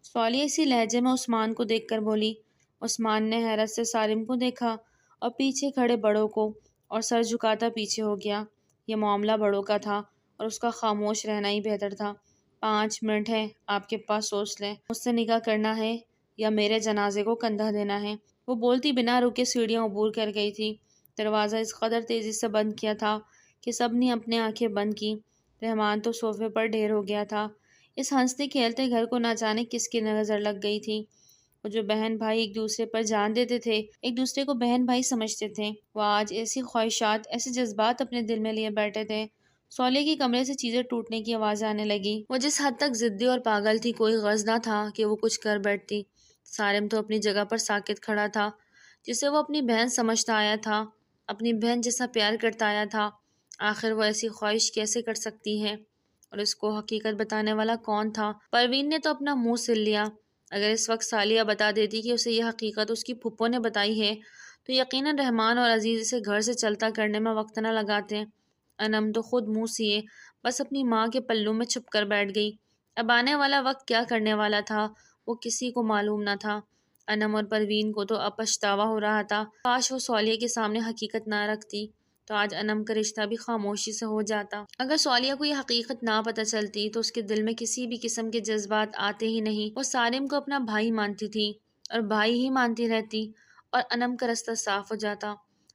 صالحہ اسی لہجے میں عثمان کو دیکھ کر بولی۔ عثمان نے حیرت سے سالم کو دیکھا اور پیچھے کھڑے بڑوں کو، اور سر جھکاتا پیچھے ہو گیا۔ یہ معاملہ بڑوں کا تھا اور اس کا خاموش رہنا ہی بہتر تھا۔ 5 منٹ ہے آپ کے پاس، سوچ لیں، مجھ سے نکاح کرنا ہے یا میرے جنازے کو کندھا دینا ہے۔ وہ بولتی بنا رکے سیڑھیاں عبور کر گئی تھی۔ دروازہ اس قدر تیزی سے بند کیا تھا کہ سب نے اپنے آنکھیں بند کی۔ رحمان تو صوفے پر ڈھیر ہو گیا تھا۔ اس ہنستے کھیلتے گھر کو نہ جانے کس کی نظر لگ گئی تھی۔ وہ جو بہن بھائی ایک دوسرے پر جان دیتے تھے، ایک دوسرے کو بہن بھائی سمجھتے تھے، وہ آج ایسی خواہشات، ایسے جذبات اپنے دل میں لیے بیٹھے تھے۔ صالحہ کے کمرے سے چیزیں ٹوٹنے کی آوازیں آنے لگی۔ وہ جس حد تک ضدی اور پاگل تھی، کوئی غرض نہ تھا کہ وہ کچھ کر بیٹھتی۔ سالم تو اپنی جگہ پر ساکت کھڑا تھا، جسے وہ اپنی بہن سمجھتا آیا تھا، اپنی بہن جیسا پیار کرتا آیا تھا۔ آخر وہ ایسی خواہش کیسے کر سکتی ہے؟ اور اس کو حقیقت بتانے والا کون تھا؟ پروین نے تو اپنا منہ سل لیا۔ اگر اس وقت صالحہ بتا دیتی کہ اسے یہ حقیقت اس کی پھپھو نے بتائی ہے تو یقیناً رحمان اور عزیز اسے گھر سے چلتا کرنے میں وقت نہ لگاتے۔ انم تو خود منہ سیے بس اپنی ماں کے پلوں میں چھپ کر بیٹھ گئی۔ اب آنے والا وقت کیا کرنے والا تھا وہ کسی کو معلوم نہ تھا۔ انم اور پروین کو تو اب پچھتاوا ہو رہا تھا۔ کاش وہ صالحہ کے سامنے حقیقت نہ رکھتی تو آج انم کا رشتہ بھی خاموشی سے ہو جاتا۔ اگر صالحہ کو یہ حقیقت نہ پتہ چلتی تو اس کے دل میں کسی بھی قسم کے جذبات آتے ہی نہیں۔ وہ سالم کو اپنا بھائی مانتی تھی اور بھائی ہی مانتی رہتی اور انم کا رستہ صاف ہو جاتا۔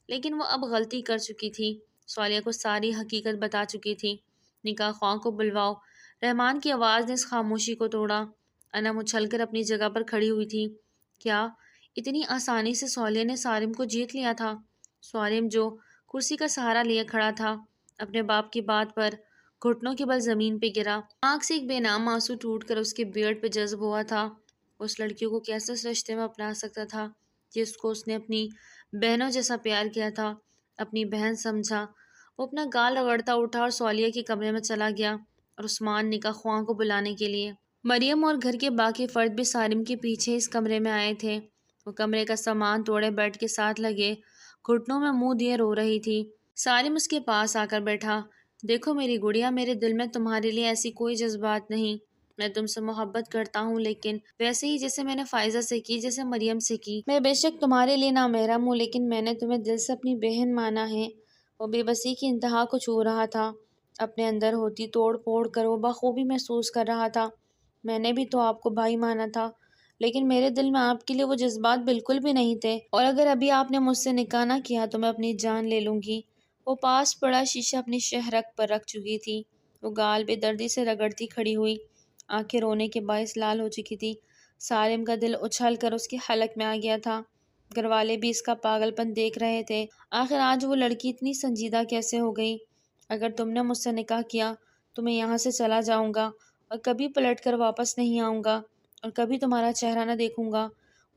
لیکن وہ اب غلطی کر چکی تھی، صالحہ کو ساری حقیقت بتا چکی تھی۔ نکاح خواہ کو بلواؤ۔ رحمان کی آواز نے اس خاموشی کو توڑا۔ انم اچھل کر اپنی جگہ پر کھڑی ہوئی تھی۔ کیا اتنی آسانی سے صالحہ نے سالم کو جیت لیا تھا؟ سالم جو کرسی کا سہارا لیے کھڑا تھا، اپنے باپ کی بات پر گھٹنوں کے بل زمین پہ گرا۔ آنکھ سے ایک بے نام آنسو ٹوٹ کر اس کے بیڑ پہ جذب ہوا تھا۔ اس لڑکی کو کیسے اس رشتے میں اپنا سکتا تھا جس کو اس نے اپنی بہنوں جیسا پیار کیا تھا، اپنی بہن سمجھا۔ وہ اپنا گال رگڑتا اٹھا اور صالحہ کے کمرے میں چلا گیا اور عثمان نکاح خواہ کو بلانے کے لیے۔ مریم اور گھر کے باقی فرد بھی سالم کے پیچھے اس کمرے میں آئے تھے۔ وہ کمرے کا سامان توڑے بیڈ کے ساتھ لگے گھٹنوں میں منہ دیے رو رہی تھی۔ سالم اس کے پاس آ کر بیٹھا۔ دیکھو میری گڑیا، میرے دل میں تمہارے لیے ایسی کوئی جذبات نہیں۔ میں تم سے محبت کرتا ہوں، لیکن ویسے ہی جیسے میں نے فائزہ سے کی، جیسے مریم سے کی۔ میں بے شک تمہارے لیے نامحرم ہوں، لیکن میں نے تمہیں دل سے اپنی بہن مانا ہے۔ وہ بے بسی کی انتہا کو چھو رہا تھا۔ اپنے اندر ہوتی توڑ پھوڑ کر وہ بخوبی محسوس کر رہا تھا۔ میں نے بھی تو آپ کو بھائی مانا تھا، لیکن میرے دل میں آپ کے لیے وہ جذبات بالکل بھی نہیں تھے، اور اگر ابھی آپ نے مجھ سے نکاح نہ کیا تو میں اپنی جان لے لوں گی۔ وہ پاس پڑا شیشہ اپنی شہرک پر رکھ چکی تھی وہ گال بے دردی سے رگڑتی کھڑی ہوئی، آنکھیں رونے کے باعث لال ہو چکی تھی۔ سالم کا دل اچھل کر اس کے حلق میں آ گیا تھا۔ گھر والے بھی اس کا پاگل پن دیکھ رہے تھے۔ آخر آج وہ لڑکی اتنی سنجیدہ کیسے ہو گئی؟ اگر تم نے مجھ سے نکاح کیا تو میں یہاں سے چلا جاؤں گا اور کبھی پلٹ کر واپس نہیں آؤں گا اور کبھی تمہارا چہرہ نہ دیکھوں گا۔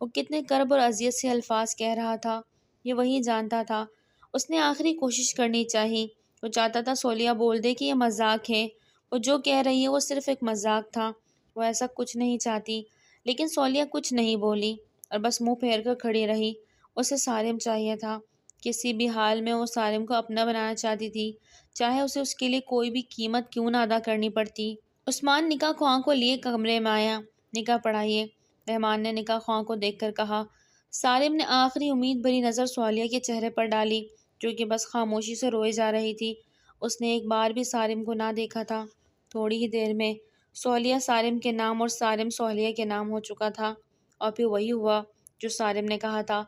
وہ کتنے کرب اور اذیت سے الفاظ کہہ رہا تھا، یہ وہی جانتا تھا۔ اس نے آخری کوشش کرنی چاہی۔ وہ چاہتا تھا صولیہ بول دے کہ یہ مذاق ہے، وہ جو کہہ رہی ہے وہ صرف ایک مذاق تھا، وہ ایسا کچھ نہیں چاہتی۔ لیکن صولیہ کچھ نہیں بولی اور بس منہ پھیر کر کھڑی رہی۔ اسے سالم چاہیے تھا، کسی بھی حال میں وہ سالم کو اپنا بنانا چاہتی تھی، چاہے اسے اس کے لیے کوئی بھی قیمت کیوں نہ ادا کرنی پڑتی۔ عثمان نکاح خواہاں کو لیے کمرے میں آیا۔ نکاح پڑھائیے، رحمان نے نکاح خواہاں کو دیکھ کر کہا۔ سالم نے آخری امید بھری نظر صولیہ کے چہرے پر ڈالی جو کہ بس خاموشی سے روئے جا رہی تھی۔ اس نے ایک بار بھی سالم کو نہ دیکھا تھا۔ تھوڑی ہی دیر میں صولیہ سالم کے نام اور سالم صولیہ کے نام ہو چکا تھا، اور پھر وہی ہوا جو سالم نے کہا تھا۔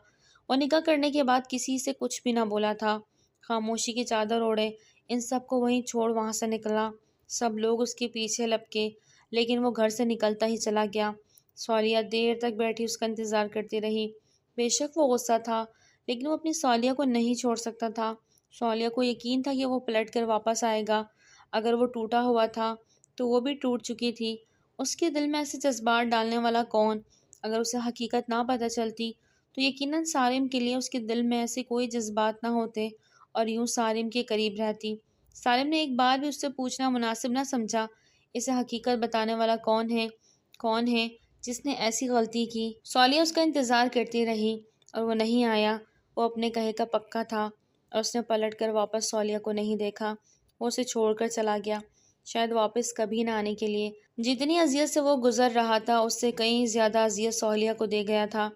وہ نکاح کرنے کے بعد کسی سے کچھ بھی نہ بولا تھا، خاموشی کی چادر اوڑھے ان سب کو وہیں چھوڑ وہاں سے نکلا۔ سب لوگ اس کے پیچھے لپکے، لیکن وہ گھر سے نکلتا ہی چلا گیا۔ صولیہ دیر تک بیٹھی اس کا انتظار کرتی رہی۔ بے شک وہ غصہ تھا، لیکن وہ اپنی صولیہ کو نہیں چھوڑ سکتا تھا۔ صولیہ کو یقین تھا کہ وہ پلٹ کر واپس آئے گا۔ اگر وہ ٹوٹا ہوا تھا تو وہ بھی ٹوٹ چکی تھی۔ اس کے دل میں ایسے جذبات ڈالنے والا کون؟ اگر اسے حقیقت نہ پتہ چلتی تو یقیناً سالم کے لیے اس کے دل میں ایسے کوئی جذبات نہ ہوتے اور یوں سالم کے قریب رہتی۔ سالم نے ایک بار بھی اس سے پوچھنا مناسب نہ سمجھا، اسے حقیقت بتانے والا کون ہے جس نے ایسی غلطی کی؟ صولیہ اس کا انتظار کرتی رہی اور وہ نہیں آیا۔ وہ اپنے کہے کا پکا تھا اور اس نے پلٹ کر واپس صولیہ کو نہیں دیکھا۔ وہ اسے چھوڑ کر چلا گیا، شاید واپس کبھی نہ آنے کے لیے۔ جتنی اذیت سے وہ گزر رہا تھا اس سے کہیں زیادہ اذیت صولیہ کو دے گیا تھا۔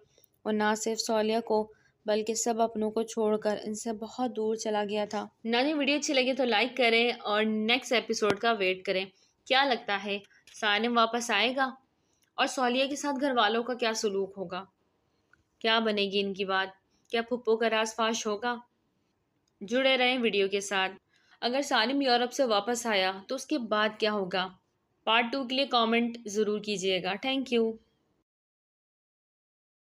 وہ نہ صرف صولیہ کو بلکہ سب اپنوں کو چھوڑ کر ان سے بہت دور چلا گیا تھا۔ نانی ویڈیو اچھی لگے تو لائک کریں اور نیکسٹ ایپیسوڈ کا ویٹ کریں۔ کیا لگتا ہے سالم واپس آئے گا؟ اور صولیہ کے ساتھ گھر والوں کا کیا سلوک ہوگا؟ کیا بنے گی ان کی بات؟ کیا پھپھو کا راز فاش ہوگا؟ جڑے رہیں ویڈیو کے ساتھ۔ اگر سالم یورپ سے واپس آیا تو اس کے بعد کیا ہوگا؟ پارٹ 2 کے لیے کامنٹ ضرور کیجیے گا۔ Thank you.